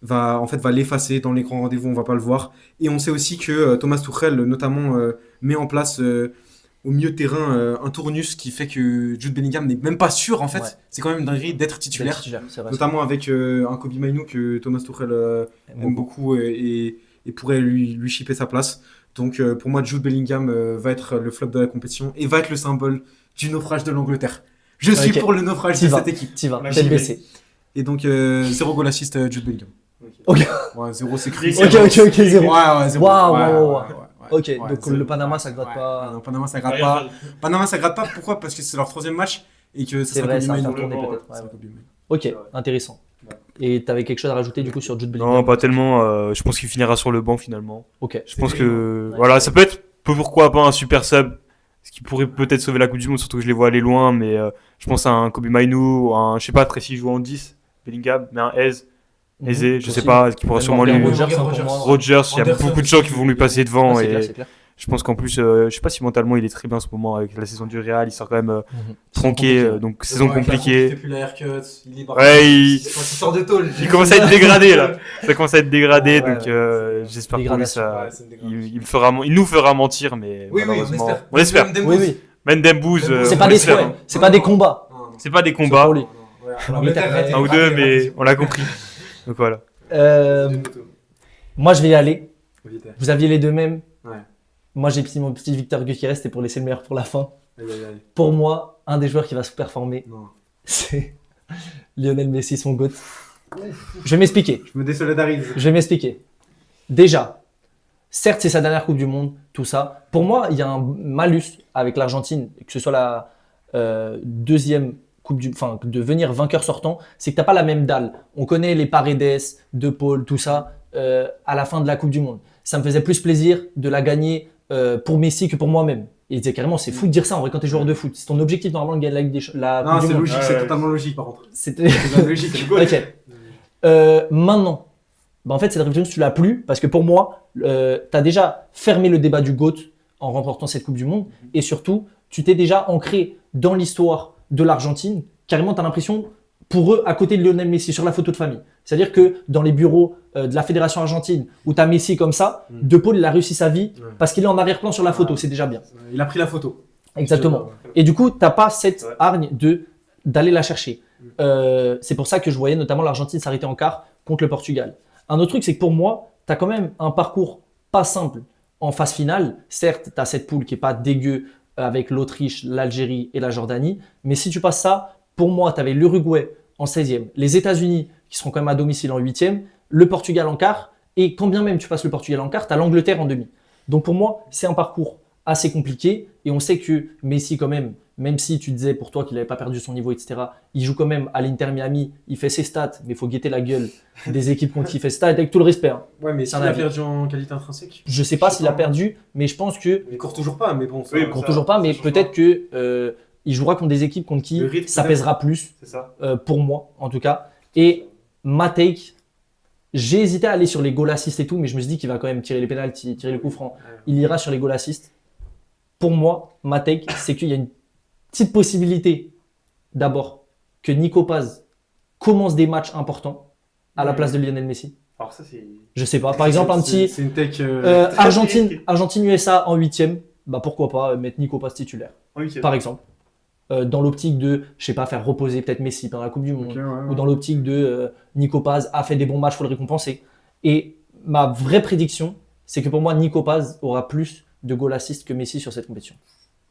va l'effacer dans les grands rendez-vous, on va pas le voir. Et on sait aussi que Thomas Tuchel notamment met en place au milieu de terrain un tournus qui fait que Jude Bellingham n'est même pas sûr en fait. C'est quand même une dinguerie d'être titulaire, c'est vrai, notamment avec un Kobbie Mainoo que Thomas Tuchel aime beaucoup et pourrait lui chipper sa place. Donc pour moi Jude Bellingham va être le flop de la compétition et va être le symbole du naufrage de l'Angleterre. Je suis pour le naufrage de cette équipe. T'y vas, tête baissée. Et donc 0 goal assist Jude Bellingham. Ok. Ouais, 0 c'est cru. Ok, 0. Ouais, 0. Waouh. Ok, donc le Panama ça gratte pas. Non, Panama ça gratte pas. Panama ça gratte pas, pourquoi ? Parce que c'est leur 3e match et que ça sera Kobbie Mainoo peut-être. Ok, intéressant. Et t'avais quelque chose à rajouter du coup sur Jude Bellingham ? Non, pas tellement. Je pense qu'il finira sur le banc finalement. Ok. Je pense que voilà, ça peut être pourquoi pas un super sub, ce qui pourrait peut-être sauver la Coupe du Monde, surtout que je les vois aller loin. Mais je pense à un Kobbie Mainoo, je sais pas, Tracy joue en 10, Bellingham, mais un Eze, je sais pas, qui pourra sûrement lui. Rodgers, il y a beaucoup de gens qui vont lui passer devant. Et je pense qu'en plus, je sais pas si mentalement il est très bien en ce moment avec la saison du Real, il sort quand même tronqué, donc saison compliquée. Il fait plus la haircut, il sort de tôle. Il commence à être dégradé là. Ça commence à être dégradé, donc j'espère que ça, il nous fera mentir, mais malheureusement, on espère. Même Dembouz, c'est pas des combats. C'est pas des combats. Un ou deux, mais on l'a compris. Donc voilà. Moi je vais y aller. Vous aviez les deux mêmes. Moi j'ai pris mon petit Victor Gyökeres, c'était pour laisser le meilleur pour la fin. Pour moi, un des joueurs qui va se performer, c'est Lionel Messi, son GOAT. Je vais m'expliquer. Je me désolidarise. Je vais m'expliquer. Déjà, certes c'est sa dernière Coupe du Monde, tout ça. Pour moi, il y a un malus avec l'Argentine, que ce soit la deuxième de venir vainqueur sortant, c'est que t'as pas la même dalle. On connaît les Paredes, De Paul, tout ça, à la fin de la Coupe du Monde. Ça me faisait plus plaisir de la gagner pour Messi que pour moi-même. Il disait carrément, c'est fou de dire ça en vrai quand t'es joueur de foot. C'est ton objectif normalement de gagner la Coupe du Monde. Non, c'est logique, c'est totalement logique par contre. C'est logique, c'est ok. Maintenant, en fait cette réflexion tu l'as plus parce que pour moi, t'as déjà fermé le débat du GOAT en remportant cette Coupe du Monde et surtout, tu t'es déjà ancré dans l'histoire de l'Argentine, carrément tu as l'impression pour eux à côté de Lionel Messi sur la photo de famille. C'est-à-dire que dans les bureaux de la fédération argentine où tu as Messi comme ça, De Paul il a réussi sa vie parce qu'il est en arrière-plan sur la photo, c'est déjà bien. Il a pris la photo. Exactement. Et du coup, tu n'as pas cette hargne d'aller la chercher. C'est pour ça que je voyais notamment l'Argentine s'arrêter en quart contre le Portugal. Un autre truc, c'est que pour moi, tu as quand même un parcours pas simple en phase finale. Certes, tu as cette poule qui n'est pas dégueu avec l'Autriche, l'Algérie et la Jordanie. Mais si tu passes ça, pour moi, tu avais l'Uruguay en 16e, les États-Unis qui seront quand même à domicile en 8e, le Portugal en quart, et quand bien même tu passes le Portugal en quart, tu as l'Angleterre en demi. Donc pour moi, c'est un parcours assez compliqué, et on sait que Messi quand même si tu disais pour toi qu'il n'avait pas perdu son niveau, etc., il joue quand même à l'Inter Miami, il fait ses stats, mais il faut guetter la gueule des équipes contre qui il fait ses stats, avec tout le respect. Hein. Ouais, mais C'est s'il un a avis. perdu en qualité intrinsèque. Je sais pas s'il a perdu, mais je pense que Il court toujours pas, mais bon. ça- Oui, il court ça- toujours pas, mais change peut-être que il jouera contre des équipes contre qui Le rythme, ça peut-être. pèsera plus, C'est ça. pour moi en tout cas. Et ma take, j'ai hésité à aller sur les goal assists et tout, mais je me suis dit qu'il va quand même tirer les pénaltys, tirer les coups francs. Il ira sur les goal assists. Pour moi, ma take, c'est qu'il y a une petite possibilité d'abord que Nico Paz commence des matchs importants à la place de Lionel Messi. Alors ça, c'est... Je sais pas. Par exemple, un petit C'est une tech. Argentine-USA en 8e, bah pourquoi pas mettre Nico Paz titulaire, En huitième. par exemple. Dans l'optique de, je sais pas, faire reposer peut-être Messi pendant la Coupe du Monde. Ok, ouais, ouais. Ou dans l'optique de Nico Paz a fait des bons matchs, faut le récompenser. Et ma vraie prédiction, c'est que pour moi, Nico Paz aura plus de goal assist que Messi sur cette compétition.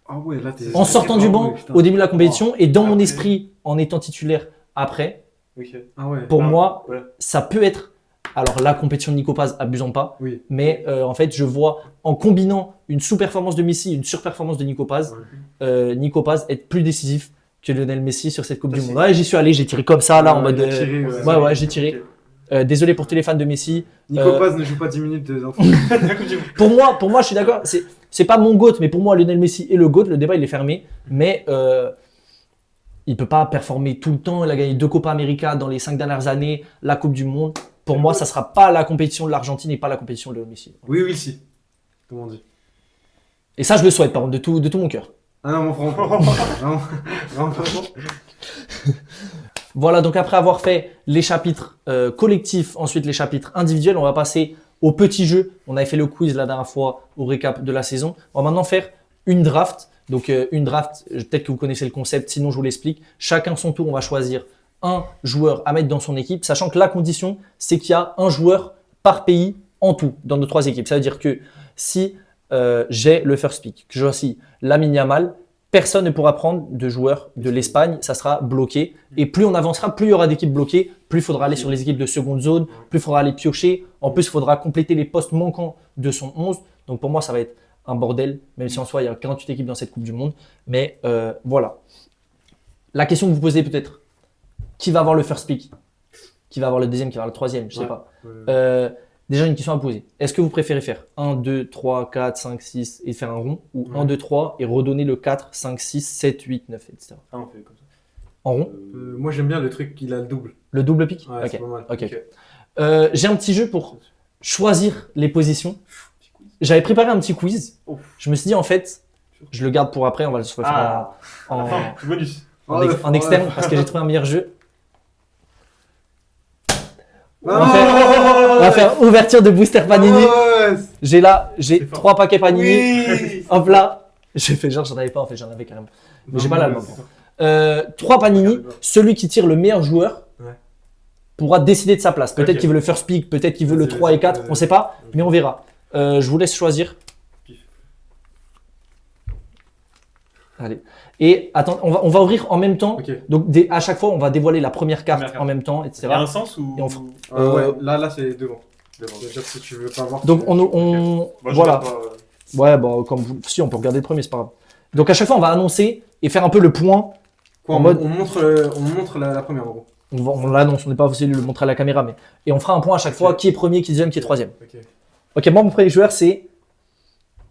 Ah ouais, là, t'es. En sortant du banc putain. au début de la compétition et dans mon Après. esprit en étant titulaire après, Ok. Ah ouais. pour Ah, moi, ouais. ça peut être. Alors la compétition de Nico Paz, abusons pas, Oui. mais en fait, je vois en combinant une sous-performance de Messi et une surperformance de Nico Paz, Nico Paz être plus décisif que Lionel Messi sur cette Coupe du Ça, Monde. c'est- Ouais, j'y suis allé, j'ai tiré comme ça là en mode. Il a tiré, ouais. Ouais, ouais, j'ai tiré. Désolé pour tous les fans de Messi. Nico Paz ne joue pas 10 minutes de. Pour moi, je suis d'accord. C'est pas mon GOAT, mais pour moi, Lionel Messi est le GOAT. Le débat, il est fermé. Mais il peut pas performer tout le temps. Il a gagné 2 Copa América dans les 5 dernières années, la Coupe du Monde. Pour moi, ça sera pas la compétition de l'Argentine et pas la compétition de Lionel Messi. Oui, oui, si. Comment on dit. Et ça, je le souhaite, par contre, de tout mon cœur. Ah non, mon frère. Vraiment, vraiment pas. Voilà, donc après avoir fait les chapitres collectifs, ensuite les chapitres individuels, on va passer au petit jeu. On avait fait le quiz la dernière fois au récap de la saison. On va maintenant faire une draft. Donc une draft, peut-être que vous connaissez le concept, sinon je vous l'explique. Chacun son tour, on va choisir un joueur à mettre dans son équipe, sachant que la condition, c'est qu'il y a un joueur par pays en tout dans nos 3 équipes. Ça veut dire que si j'ai le first pick, que je choisis Lamine Yamal, personne ne pourra prendre de joueurs de l'Espagne, ça sera bloqué. Et plus on avancera, plus il y aura d'équipes bloquées, plus il faudra aller sur les équipes de seconde zone, plus il faudra aller piocher. En plus, il faudra compléter les postes manquants de son 11. Donc pour moi, ça va être un bordel, même si en soi, il y a 48 équipes dans cette Coupe du Monde. Mais voilà. La question que vous posez peut-être, qui va avoir le first pick? Qui va avoir le deuxième? Qui va avoir le troisième? Je sais Ouais. pas. Déjà, une question à poser. Est-ce que vous préférez faire 1, 2, 3, 4, 5, 6 et faire un rond ou 1, 2, 3 et redonner le 4, 5, 6, 7, 8, 9, etc. Ah, on fait comme ça. En rond? Moi, j'aime bien le truc qu'il a le double. Le double pick? Ouais, Ok. c'est pas mal. Ok. J'ai un petit jeu pour choisir les positions. J'avais préparé un petit quiz. Ouf. Je me suis dit, en fait, je le garde pour après. On va le faire Ah, en, enfin, bonus. en externe parce que j'ai trouvé un meilleur jeu. On On va faire ouverture de booster Panini. J'ai C'est fort. 3 paquets Panini. Oui. Hop là. J'ai fait genre, j'en avais pas, en fait, j'en avais carrément. Mais j'ai pas l'album. 3 Panini. Celui qui tire le meilleur joueur Ouais. pourra décider de sa place. Peut-être Ok. qu'il veut le first pick, peut-être qu'il veut le 3 et 4, on sait pas, mais on verra. Je vous laisse choisir. Allez. Et attends, on va ouvrir en même temps. Ok. Donc à chaque fois, on va dévoiler la première carte Première carte. en même temps, etc. Il y a un sens ou... Et on fera- Ouais, là, c'est devant. C'est-à-dire si tu veux pas voir. Donc tu- on Moi, je voilà. regarde pas, Ouais, bon, comme vous, si on peut regarder le premier, c'est pas grave. Donc à chaque fois, on va annoncer et faire un peu le point. Quoi, en on, mode- on montre la première en gros. On l'annonce, on n'est pas obligé de le montrer à la caméra, mais et on fera un point à chaque fois, qui est premier, qui est deuxième, qui est troisième. Ok. Ok, moi mon premier joueur c'est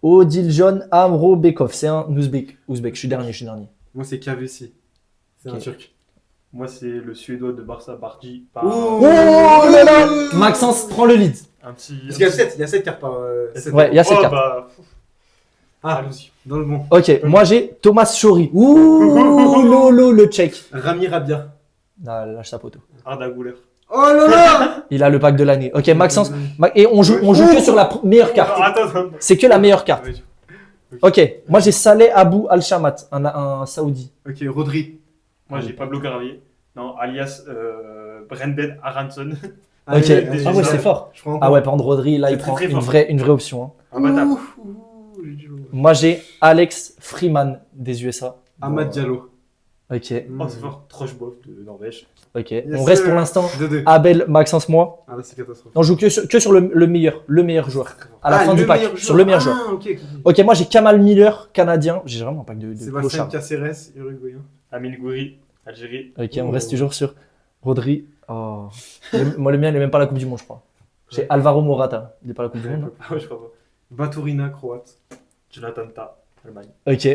Odiljon Amrobekov, c'est un ouzbek. Je suis dernier. Moi, c'est KVC. C'est un Ok. turc. Moi, c'est le suédois de Barça, Bardi. Oh là là, Maxence prend le lead. Un petit... Parce qu'il y a 7 cartes par. Ouais, il y a 7 Oh, cartes. bah, Ah, allons-y. dans le bon. Ok, moi j'ai Thomas Shori. Ouh, lolo, le tchèque. Rami Rabia. Ah, lâche sa poteau. Arda Güler. Oh là là. Il a le pack de l'année. Ok, Maxence. Et on joue que sur la meilleure carte. Attends. C'est que la meilleure carte. Oui. Ok, moi j'ai Saleh Abou Al-Shamat, un Saoudi. Ok, Rodri. Moi, j'ai Pablo Carrier. Non, alias Brendan Aronson. Ok, Allez, ah ouais, c'est fort. Je prends Ah ouais, par contre, Rodri, là, C'est il prend très une fort. vraie option. Hein. Imbattable. J'ai du lourd. Moi, j'ai Alex Freeman des USA. Ahmad Diallo. Ok, Oh, c'est fort. Troche-bof de Norvège. ok. Yes, On reste sir. pour l'instant 2-2. Abel, Maxence, moi. Ah là, c'est catastrophe. On joue que sur le meilleur joueur. À la fin du pack, sur le meilleur joueur. Ah, ok. Ok, moi j'ai Kamal Miller, canadien. J'ai vraiment un pack de Sébastien clochards. Caceres, uruguayen. Amine Gouiri, Algérie. Ok, on reste toujours sur Rodri. Oh. Moi, le mien, il n'est même pas à la Coupe du Monde, je crois. J'ai Alvaro Morata. Il n'est pas à la Coupe du Monde, non? Ah ouais, je crois pas. Baturina, croate. Jonathan Tah, Allemagne. Ok.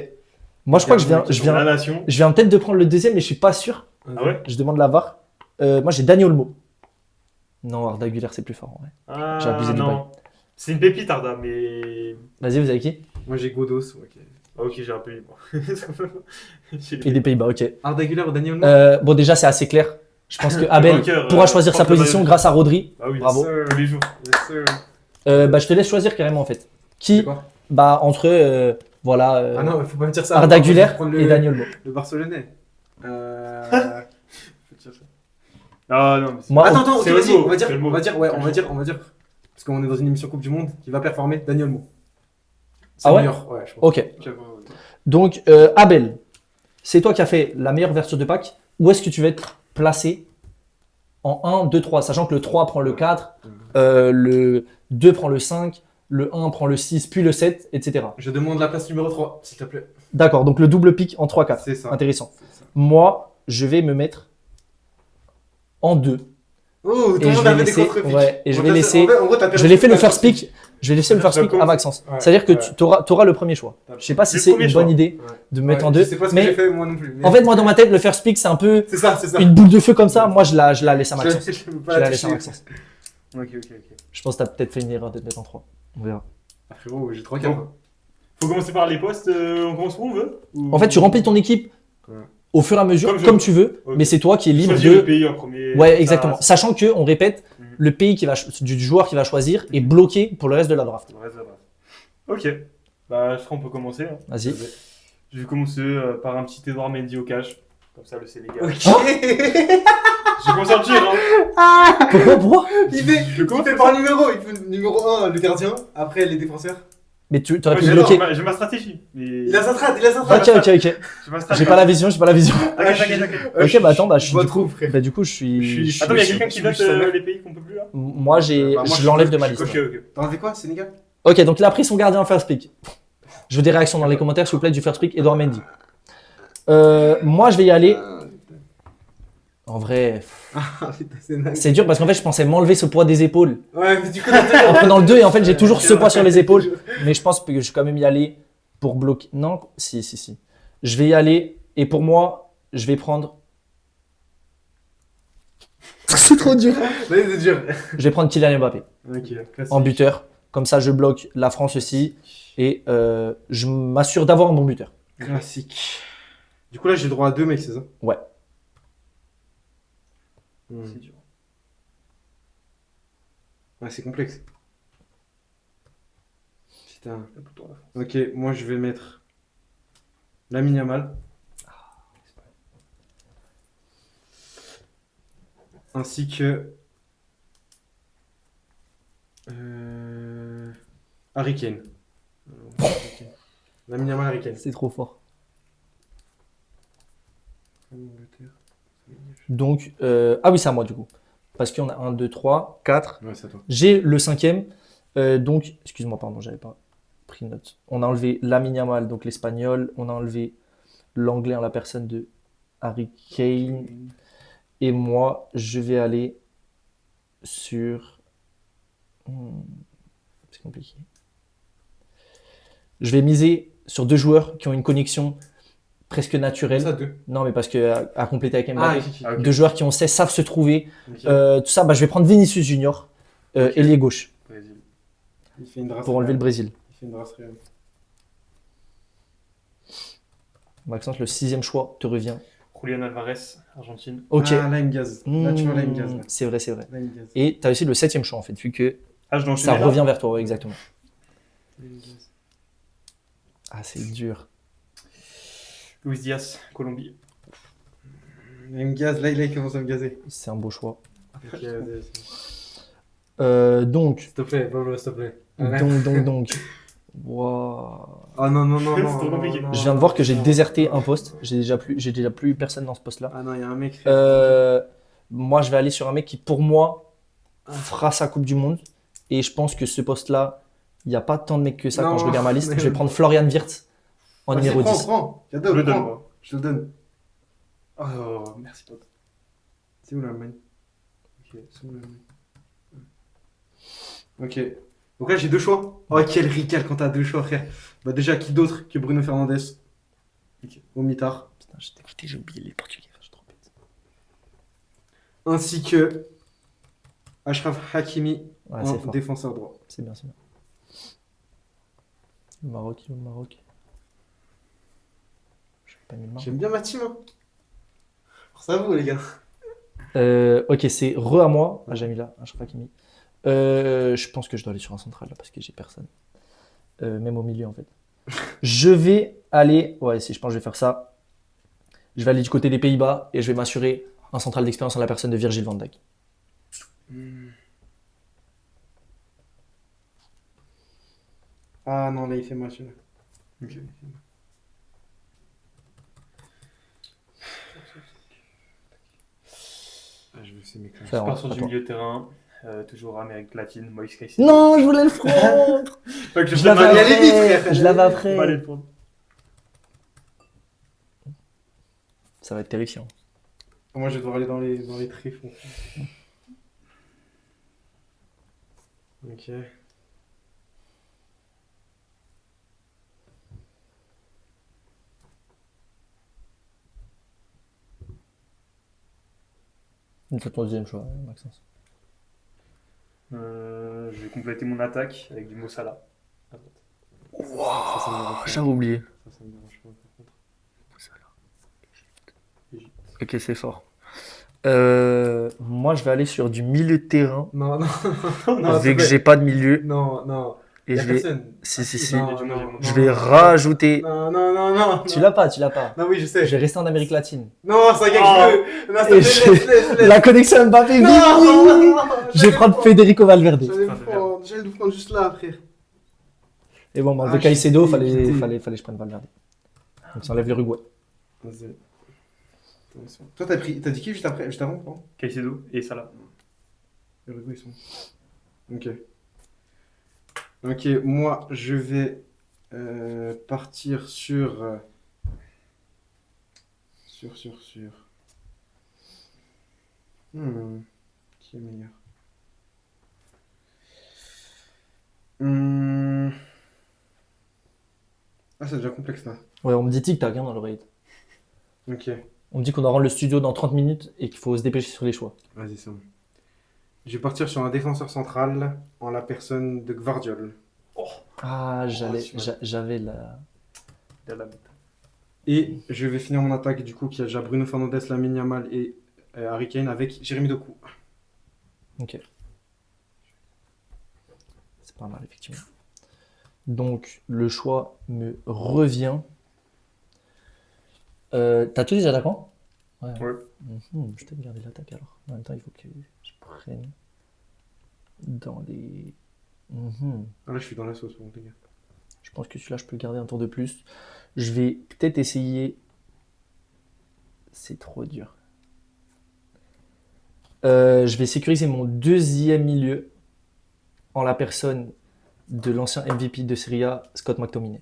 Moi, je crois que La nation. je viens peut-être de prendre le deuxième, mais je suis pas sûr. Ah ouais? Je demande la VAR. Moi, j'ai Dani Olmo. Non, Arda Güler, c'est plus fort en vrai. Ah, J'ai abusé du non. C'est une pépite, Arda, mais. Vas-y, vous avez qui? Moi j'ai Godos. Ok. Ah, ok, j'ai un peu eu. Et des Pays-Bas, ok. Arda Güler ou Daniel Olmo. Bon, déjà, c'est assez clair. Je pense que Abel vainqueur, pourra choisir sa porte-le position mal. grâce à Rodri. Ah oui, Bravo. tous les jours. Yes, sir. Bah, je te laisse choisir carrément en fait. C'est Qui? quoi Bah, entre voilà, Ah non, faut pas me dire ça. Arda Faut Güler prendre et Dani Olmo. Le Barcelonais. Ah non, mais c'est- Moi, Attends, ok, c'est vas-y, Olmo, on va dire, c'est Olmo. on va dire, parce qu'on est dans une émission Coupe du Monde, qui va performer, Daniel Olmo. C'est Ah le ouais meilleur, ouais, je pense. ok. Donc, Abel, c'est toi qui as fait la meilleure version de pack. Où est-ce que tu vas être placé en 1, 2, 3, sachant que le 3 prend le 4, le 2 prend le 5, le 1 prend le 6, puis le 7, etc. Je demande la place numéro 3, s'il te plaît. D'accord, donc le double pick en 3, 4. C'est ça. Intéressant. C'est ça. Moi, je vais me mettre en 2. Oh, tout Et le je monde vais avait des laisser- contre-pics. ouais, et je vais En laisser- gros, t'as Je perdu l'ai fait toute le la first partie. pick. Je vais laisser le first pick à Maxence. Ouais, C'est-à-dire que ouais. tu auras le premier choix. Je sais pas si Le c'est premier une choix. bonne idée Ouais. de me mettre Ouais, en je 2. sais pas ce que j'ai Mais fait moi non plus. mais- en fait, moi dans ma tête, le first pick, c'est un peu c'est ça. une boule de feu comme ça. Moi, je la laisse à Maxence. Je peux Je pas la laisse à toucher. Maxence. Ok. Je pense que tu as peut-être fait une erreur de te mettre en 3. On verra. Ah, frérot, j'ai 3 4. Bon. Faut commencer par les postes, on commence où on veut ou- En fait, tu remplis ton équipe Ouais. au fur et à mesure, Comme comme je- tu veux, Ok. mais c'est toi qui es libre Choisis le de. pays en premier. Ouais, exactement. Ça, Sachant que, on répète, Mhm. le pays du joueur qui va choisir est bloqué pour le reste de la draft. ça reste là-bas. Ok. Bah, je crois qu'on peut commencer. Hein. Vas-y. Je vais commencer par un petit Edouard Mendy au cash. Comme ça, le Sénégal. Ok. J'ai commencé à le dire, hein. Pourquoi Il fait par numéro. Il fait numéro 1, le gardien. Après, les défenseurs. Mais tu aurais Moi, pu j'ai bloquer. j'ai ma stratégie. Mais... Il a sa strat. Ok. J'ai ma stratégie. J'ai pas la vision. T'inquiète. Ok, bah attends, bah je suis. vois du coup, trop, frère. bah, du coup, je suis. Attends, il y a quelqu'un qui note je- les pays qu'on peut plus là Moi, Bah, moi, je l'enlève de ma je- liste. Ok. T'as enlevé quoi, Sénégal? Ok, donc il a pris son gardien first pick. Je veux des réactions dans les commentaires, s'il vous plaît, du first pick, Edouard Mendy. Moi, je vais y aller. En vrai, Ah, putain, c'est nice. c'est dur parce qu'en fait, je pensais m'enlever ce poids des épaules Ouais, mais du coup, en prenant le 2 et en fait, j'ai toujours ce poids sur les épaules. Mais je pense que je vais quand même y aller pour bloquer. Non, si. Je vais y aller et pour moi, je vais prendre. C'est trop dur. Ouais, c'est dur. Je vais prendre Kylian Mbappé Ok, classique. en buteur. Comme ça, je bloque la France aussi et je m'assure d'avoir un bon buteur. Classique. Du coup, là, j'ai droit à 2 mecs, c'est ça? Ouais. C'est dur. Ouais, c'est complexe. Putain. Ok, moi, je vais mettre Lamine Yamal. Ainsi que Harry Kane. Lamine Yamal, Harry Kane. C'est trop fort. Donc, ah oui, c'est à moi du coup. Parce qu'on a 1, 2, 3, 4. Ouais, c'est à toi. J'ai le 5e. Donc, excuse-moi, pardon, j'avais pas pris note. On a enlevé Lamine Yamal, donc l'espagnol. On a enlevé l'anglais en la personne de Harry Kane. Et moi, je vais aller sur. C'est compliqué. Je vais miser sur 2 joueurs qui ont une connexion presque naturelle. Ça, 2. Non, mais parce que à compléter avec Mbappé. Ah, ok. Deux joueurs qui savent se trouver. Ok. Tout ça, bah, je vais prendre Vinicius Junior, Ok. ailier gauche, Brésil. Il fait une drasse pour enlever le réelle. Brésil. Il fait une drasse réelle. Maxence, le 6e choix te revient. Julian Alvarez, Argentine. Ok. Ah, Lime Gaz. Là, tu vois Lime Gaz. Là. C'est vrai. Lime Gaz. Et tu as aussi le 7e choix en fait, vu que Ah, je dois ça enchaîner là revient vers toi, ouais, exactement. Lime Gaz. Ah, c'est dur. Luis Diaz, Colombie. Lime Gaz, là, il commence à me gazer. C'est un beau choix. Ok, vas-y. Donc, S'il te plaît, Pablo, s'il te plaît. donc. Wow. Ah non, non, non, C'est non. trop non, compliqué. non, Je viens de voir que j'ai non. déserté un poste. J'ai déjà plus personne dans ce poste-là. Ah non, il y a un mec. Moi, je vais aller sur un mec qui, pour moi, fera sa Coupe du Monde. Et je pense que ce poste-là, il n'y a pas tant de mecs que ça quand Non, je regarde ma liste. mais- Je vais prendre Florian Wirtz en Vas-y, numéro prends, 10. prends. Je J'adore, le donne, prends. moi. Je le donne. Oh, merci, pote. C'est où l'Allemagne? Ok, c'est où l'Allemagne? Ok. Donc là, j'ai deux choix. Oh, quel rical quand t'as deux choix, frère. Bah, déjà, qui d'autre que Bruno Fernandes? Ok. Au mitard. Putain, j'ai dégoûté, j'ai oublié les Portugais. Je suis trop bête. Ainsi que Achraf Hakimi Ouais, en c'est fort. défenseur droit. C'est bien, c'est bien. Le Maroc, il est où, le Maroc? Je pas mis le Maroc. J'aime bien ma team. Hein. Ça vous, les gars. Ok, c'est à moi. Ah, j'ai mis là, Achraf Hakimi. Je pense que je dois aller sur un central là parce que j'ai personne. Même au milieu en fait. Je vais aller. Ouais, si je pense que je vais faire ça. Je vais aller du côté des Pays-Bas et je vais m'assurer un central d'expérience en la personne de Virgil van Dijk. Ah non, là, il fait match. Là. Ok. Ah, je veux ces mecs-là. Je Faire, pars sur du attends. milieu de terrain. Toujours Amérique latine, Moïse Caicedo. Non, je voulais le prendre. Pas que je Je prenne l'avais mal. allez vite, après. frère. Je l'avais Faut pas aller après. le prendre. Ça va être terrifiant. Moi, je vais devoir aller dans les tréfonds. Ok. Une fois ton deuxième choix, Maxence. Je vais compléter mon attaque avec du Mossala. À droite. Ça me dérange pas. J'avais oublié. Ça me dérange pas, par contre. Ok, c'est fort. Moi, je vais aller sur du milieu de terrain. Non, non, non. Vu que j'ai pas de milieu. Non, non. Et Y a je vais. personne. Si, si, si. Non, du non, monde, non, Je vais non. rajouter. Non, non, non, non. Tu l'as pas, tu l'as pas. Non, oui, je sais. Je vais rester en Amérique latine. Non, c'est un gars que je veux. Non, Et s'il te plaît, laisse. La connexion Mbappé, Non, oui, oui, oui. non, Je vais prendre Federico Valverde. J'allais le prendre juste là, frère. Et bon, Ah, avec Caicedo, j'étais fallait dégoûté. que je prenne Valverde. Donc ça enlève l'Uruguay. Vas-y. Toi, t'as dit qui juste après, juste avant, pardon? Caicedo et Salah. Uruguay, ils sont. Ok. Ok, moi, je vais partir sur. Qui est meilleur? Ah, c'est déjà complexe là. Ouais, on me dit tic-tac hein, dans l'oreille. Ok, On me dit qu'on doit rendre le studio dans 30 minutes et qu'il faut se dépêcher sur les choix. vas-y, c'est bon. Je vais partir sur un défenseur central en la personne de Gvardiol. Ah, tu m'as- j'avais la. Il y a la bête. Et je vais finir mon attaque du coup qui a déjà Bruno Fernandes, Lamine Yamal et Harry Kane avec Jérémy Doku. Ok. C'est pas mal, effectivement. Donc, le choix me revient. T'as tous les attaquants? Ouais. Je t'ai gardé l'attaque alors. En même temps, il faut que je prenne dans les. Ah là, je suis dans la sauce, bon, les gars. Je pense que celui-là, je peux le garder un tour de plus. Je vais peut-être essayer. C'est trop dur. Je vais sécuriser mon deuxième milieu en la personne de l'ancien MVP de Serie A, Scott McTominay.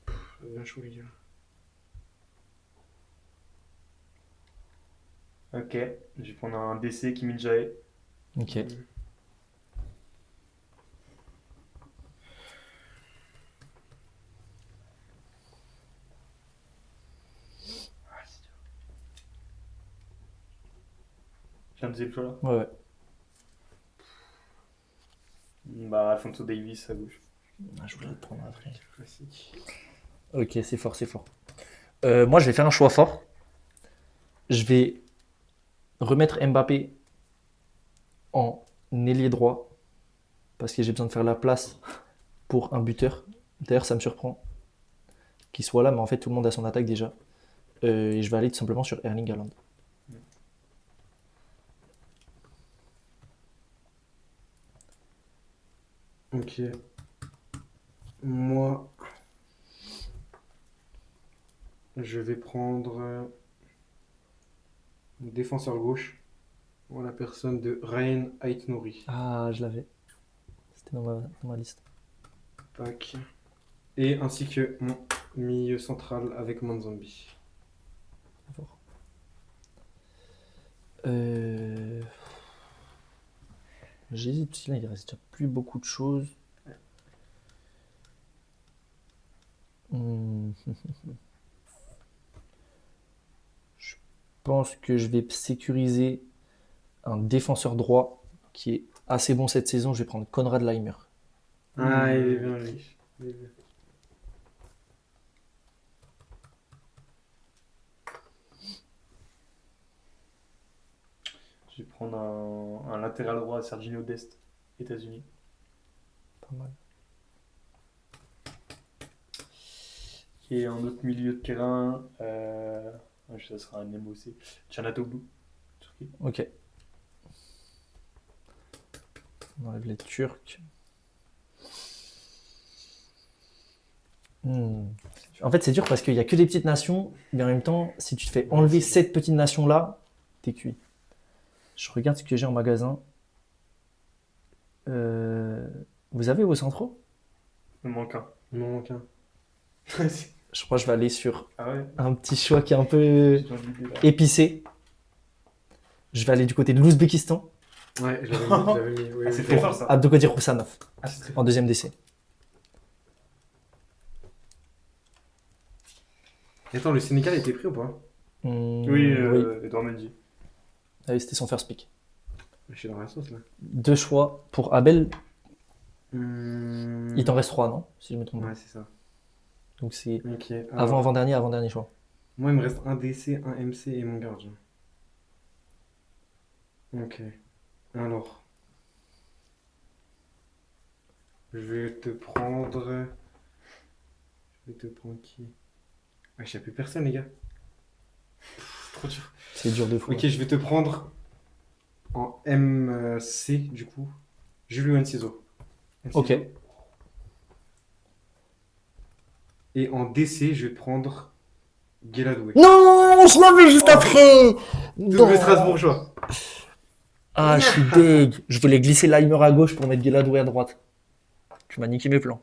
Ça devient chaud, les gars. Ok. Je vais prendre un DC Kimi Jae. Ok. J'ai un deuxième choix là. Ouais, ouais. Bah, Alfonso Davies à gauche. Ah, je voulais le prendre après. Classique. Ok, c'est fort, c'est fort. Moi, je vais faire un choix fort. Je vais remettre Mbappé en ailier droit parce que j'ai besoin de faire la place pour un buteur. D'ailleurs, ça me surprend. qui soit là, mais en fait, tout le monde a son attaque déjà. Et je vais aller tout simplement sur Erling Haaland. Ok. Moi, je vais prendre un défenseur gauche en la personne de Ryan Aït-Nouri. Ah, je l'avais. C'était dans ma liste. Tac. Et ainsi que mon milieu central avec Manzambi. Fort. J'hésite, parce que là, il reste déjà plus beaucoup de choses. Je pense que je vais sécuriser un défenseur droit qui est assez bon cette saison. Je vais prendre Konrad Laimer. Ah, il est bien, lui. Il est bien. Je vais prendre un latéral droit, Serginho Dest, États-Unis. Pas mal. Et un autre milieu de terrain, ça sera un MOC, Canatoglu, Turquie. Ok. On enlève les Turcs. En fait, c'est dur parce qu'il n'y a que des petites nations, mais en même temps, si tu te fais enlever cette petite nation-là, t'es cuit. Je regarde ce que j'ai en magasin. Vous avez vos centraux? Il me manque un. Il m'en manque un. Je crois que je vais aller sur Ah ouais, un petit choix qui est un peu j'ai envie de là. épicé. Je vais aller du côté de l'Ouzbékistan. Ouais, je l'avais mis. Oui, Ah, c'est oui. très fort ça. Abdokadir Roussanov, Ah, c'est très fort. en deuxième décès. Et attends, le Sénégal était pris ou pas? Oui, Edouard Mendy. Ah oui, c'était son first pick. Je suis dans la sauce là. 2 choix pour Abel. Il t'en reste 3, non? Si je me trompe pas. Ouais, c'est ça. Donc c'est Ok. Alors, avant-dernier choix. moi, il me reste un DC, un MC et mon gardien. Ok. Alors. Je vais te prendre. Je vais te prendre qui? Ah, je sais plus personne, les gars. Trop dur. C'est dur de fou. Ok, je vais te prendre en MC, du coup. Julio Enciso. Ok. Et en DC, je vais prendre Guéladoué. Non, je l'avais juste après. Double Strasbourgeois. Ah, je suis deg. Je voulais glisser Laimer à gauche pour mettre Guéladoué à droite. Tu m'as niqué mes plans.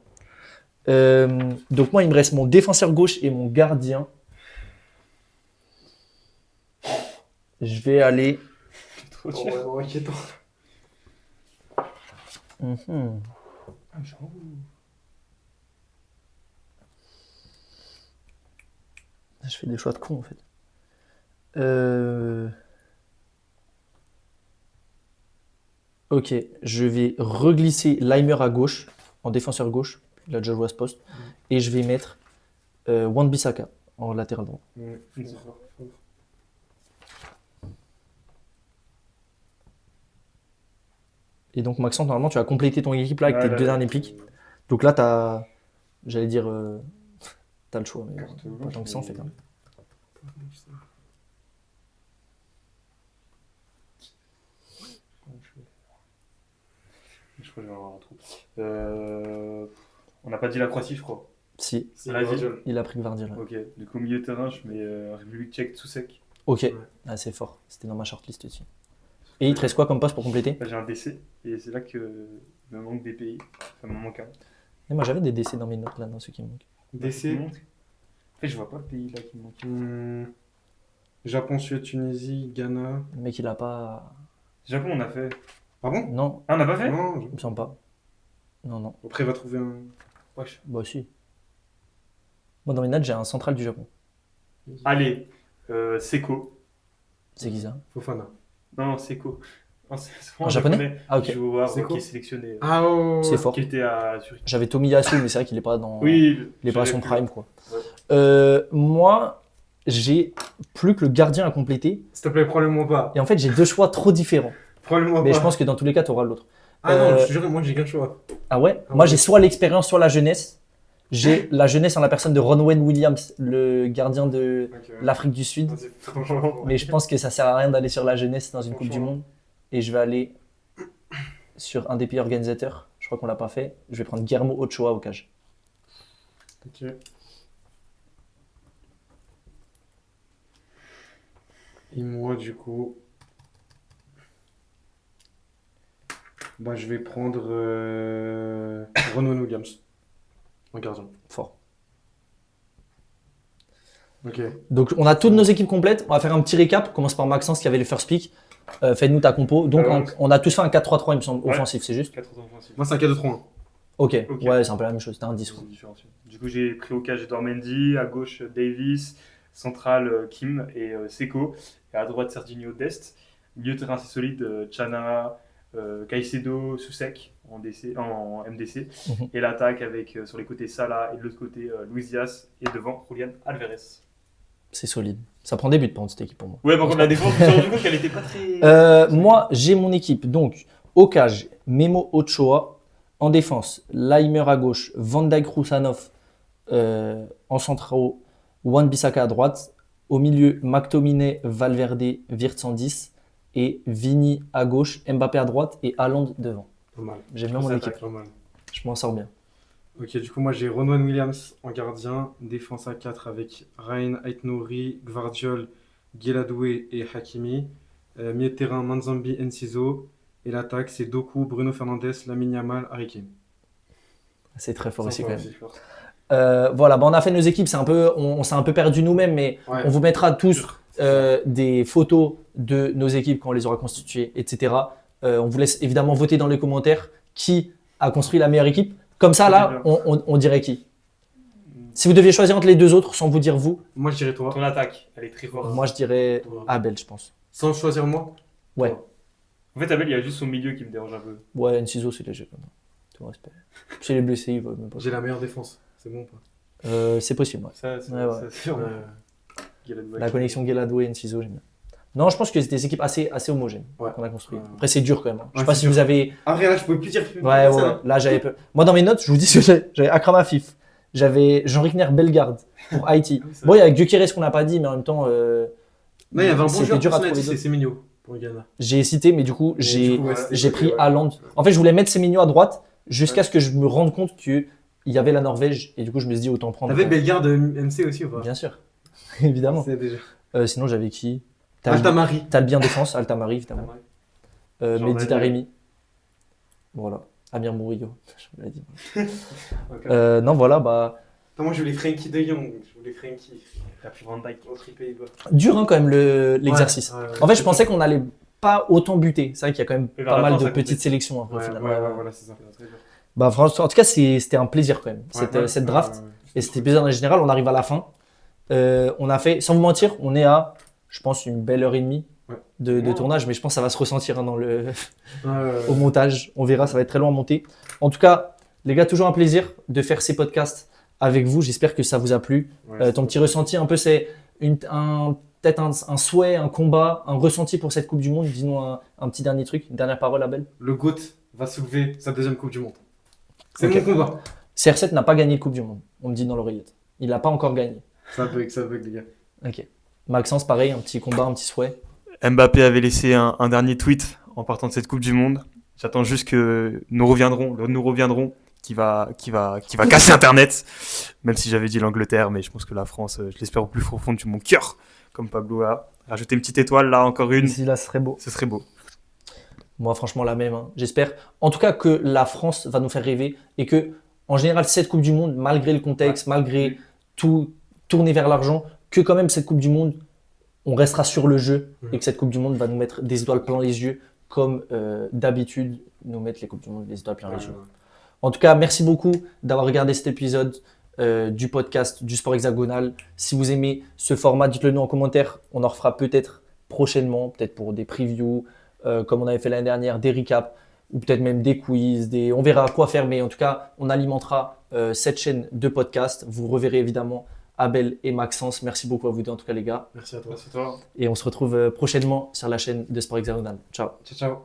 Donc moi, il me reste mon défenseur gauche et mon gardien. Je vais aller. Trop dur. Ouais, inquiétant. Mhm. Ah, j'avoue. Je fais des choix de con en fait. Ok, je vais reglisser Laimer à gauche, en défenseur gauche. Il a déjà joué à ce poste. Et je vais mettre Wan-Bissaka en latéral droit. Ouais, c'est fort. Et donc Maxence, normalement, tu as complété ton équipe là avec tes Ouais, deux là, derniers pics. Donc là, j'allais dire, t'as le choix, mais Carte pas blanche, tant que ça, en mais- fait. Hein. Je crois que je vais avoir un trou. On n'a pas dit la Croatie, je crois. Si, C'est Vas-y. Virgil. il a pris Gvardiol. Ouais. Ok, du coup, au milieu de terrain, je mets République tchèque, Soucek. Ok, Ouais. ah, c'est fort. C'était dans ma shortlist aussi. Et il te reste quoi comme poste pour compléter? Là, j'ai un décès, et c'est là que il me manque des pays. Ça me manque un. Et moi, j'avais des décès dans mes notes là, dans ceux qui me manquent. DC. En fait, je vois pas le pays là qui me manque. Japon, Suède, Tunisie, Ghana. Le mec, il a pas. Japon, on a fait. Ah bon? Non, Ah, on n'a pas fait Non, il me semble pas. Non. après, il va trouver un. Wesh. Bah, si. Moi, dans mes notes, j'ai un central du Japon. Allez, Seko. C'est qui ça? Fofana. Non, Seko. Non, c'est vraiment En japonais? Ah, ok. Qui joue au Havre, Seko. qui est sélectionné. Ah, oh, C'est fort. Qui était à Zurich. J'avais Tomiyasu, mais c'est vrai qu'il est pas dans. Oui, Il est pas à j'avais son plus. prime, quoi. Ouais. Moi, j'ai plus que le gardien à compléter. S'il te plaît, prends-le-moi pas. Et en fait, j'ai 2 choix trop différents. Prends-le-moi Mais pas. je pense que dans tous les cas, tu auras l'autre. Ah non, je te jure, moi j'ai qu'un choix. Ah ouais? Ah Moi, ouais. j'ai soit l'expérience, soit la jeunesse. J'ai la jeunesse en la personne de Ronwen Williams, le gardien de l'Afrique du Sud. Mais je pense que ça sert à rien d'aller sur la jeunesse dans une Coupe du Monde. Et je vais aller sur un des pays organisateurs. Je crois qu'on l'a pas fait. Je vais prendre Guillermo Ochoa au cage. Ok. Et moi, du coup, bah, je vais prendre Ronwen Williams en gardien. Fort. Ok. Donc on a toutes nos équipes complètes. On va faire un petit récap. On commence par Maxence qui avait le first pick. Fais-nous ta compo. Donc on a tous fait un 4-3-3 il me semble, offensif, c'est juste. 4 offensifs. Moi, c'est un 4-2-3-1. Ok, Ok. ouais, c'est un peu la même chose. C'était un 10. C'est différent. Du coup, j'ai pris au cage Edouard Mendy, à gauche Davis, central Kim et Seko, et à droite Serginho Dest. Milieu de terrain assez solide, Chana, Caicedo, Soucek en MDC. Mhm. Et l'attaque avec sur les côtés Salah et de l'autre côté Luis Diaz et devant Julian Alvarez. C'est solide. Ça prend des buts pour cette équipe pour moi. Ouais, par contre, la défense, je me suis rendu compte qu'elle était pas très. Moi, j'ai mon équipe. Donc, au cage, Memo Ochoa. En défense, Laimer à gauche, Van Dijk Roussanov en centraux, Wan-Bissaka à droite. Au milieu, McTominay, Valverde, Wirtz en 10. Et Vini à gauche, Mbappé à droite et Haaland devant. Pas mal. J'aime bien mon équipe. Pas mal. Je m'en sors bien. Ok, du coup, moi, j'ai Ronwen Williams en gardien. Défense à 4 avec Ryan Aït-Nouri, Gvardiol, Gueladoué et Hakimi. Milieu de terrain, Manzambi, Enciso. Et l'attaque, c'est Doku, Bruno Fernandes, Lamine Yamal, Harry Kane. C'est très fort aussi Sympa quand même. aussi, fort. Voilà, on a fait nos équipes. On s'est un peu perdu nous-mêmes, mais Ouais. on vous mettra tous des photos de nos équipes quand on les aura constituées, etc. On vous laisse évidemment voter dans les commentaires qui a construit la meilleure équipe. Comme ça, là, on dirait qui. Si vous deviez choisir entre les deux autres, sans vous dire vous, Moi, je dirais toi. Ton attaque, elle est très forte. moi je dirais Abel, je pense. Sans choisir moi. Ouais. En fait, Abel, il y a juste son milieu qui me dérange un peu. Ouais, Enciso, c'est léger. Quand même. Tout le respect. Chez les blessés, il va même pas. J'ai la meilleure défense. C'est bon ou pas? C'est possible, ouais. Ça, c'est Ouais. c'est vraiment. Gueladoué. La connexion Gueladoué et Enciso, j'aime bien. Non, je pense que c'est des équipes assez homogènes Ouais. qu'on a construites. Ouais. Après, c'est dur quand même. Je sais Ouais, pas c'est si dur. vous avez. Après, là, je pouvais plus dire. Ouais. Là, j'avais peur. Moi, dans mes notes, je vous dis que j'avais Akram Afif. J'avais Jean-Rickner Bellegarde pour Haïti. Ah oui, c'est Bon, il y a Gyökeres qu'on n'a pas dit, mais en même temps. Non, il y avait un bon c'était joueur dur à personnel, trouver c'est d'autres. Semenyo pour le Ghana. J'ai cité, mais du coup, j'ai c'était pris ouais. Haaland. En fait, je voulais mettre Semenyo à droite jusqu'à ce que je me rende compte qu'il y avait la Norvège. Et du coup, je me suis dit, autant prendre. T'avais Bellegarde MC aussi ou pas? Bien sûr. Évidemment. C'est déjà. Sinon, j'avais qui Altamari. Talbi en défense, Altamari, évidemment. Jordan Mehdi Ayew. Taremi. Voilà. Amir Mourillo. Je vous l'ai dit. Ok. Non, voilà, bah. Attends, moi, je voulais Frenkie de Jong. Je voulais Frenkie. T'as pris Van Dijk. Autre Pays-Bas. Dur, hein, quand même, l'exercice. Ouais, ouais, En fait, je pensais qu'on allait pas autant buter. C'est vrai qu'il y a quand même Et vers pas la mal fin, de ça petites complète. sélections. Après, Ouais, finalement. ouais, voilà, c'est ça. Bah, franchement, en tout cas, c'était un plaisir quand même, cette draft. Ouais, ouais. Et c'était plaisir en général. On arrive à la fin. On a fait, sans vous mentir, on est à, je pense, une belle heure et demie de tournage, mais je pense que ça va se ressentir hein, au montage. On verra, ça va être très long à monter. En tout cas, les gars, toujours un plaisir de faire ces podcasts avec vous. J'espère que ça vous a plu. Ouais, Ton petit ressenti, un peu, c'est peut-être un souhait, un combat, un ressenti pour cette Coupe du Monde. Dis-nous un petit dernier truc, une dernière parole, Abel. Le GOAT va soulever sa deuxième Coupe du Monde. C'est Ok. mon combat. CR7 n'a pas gagné le Coupe du Monde, on me dit dans l'oreillette. Il l'a pas encore gagné. Ça bug, les gars. Ok. Maxence, pareil, un petit combat, un petit souhait. Mbappé avait laissé un dernier tweet en partant de cette Coupe du Monde. J'attends juste que nous reviendrons, qui va casser Internet. Même si j'avais dit l'Angleterre, mais je pense que la France, je l'espère au plus profond de mon cœur, comme Pablo a rajouté une petite étoile là, encore une. Ici, là, ce serait beau. Ce serait beau. Moi, franchement, la même. Hein. J'espère, en tout cas, que la France va nous faire rêver et que, en général, cette Coupe du Monde, malgré le contexte, malgré tout tourner vers l'argent, que quand même cette Coupe du Monde, on restera sur le jeu et que cette Coupe du Monde va nous mettre des étoiles plein les yeux, comme d'habitude nous mettent les Coupes du Monde des étoiles plein les yeux. En tout cas, merci beaucoup d'avoir regardé cet épisode du podcast du Sport Hexagonal. Si vous aimez ce format, dites-le nous en commentaire. On en refera peut-être prochainement, peut-être pour des previews, comme on avait fait l'année dernière, des recaps, ou peut-être même des quiz. On verra quoi faire, mais en tout cas, on alimentera cette chaîne de podcast. Vous reverrez évidemment Abel et Maxence. Merci beaucoup à vous deux, en tout cas, les gars. Merci à toi. Merci à toi. Et on se retrouve prochainement sur la chaîne de Sport Hexagonal. Ciao. Ciao.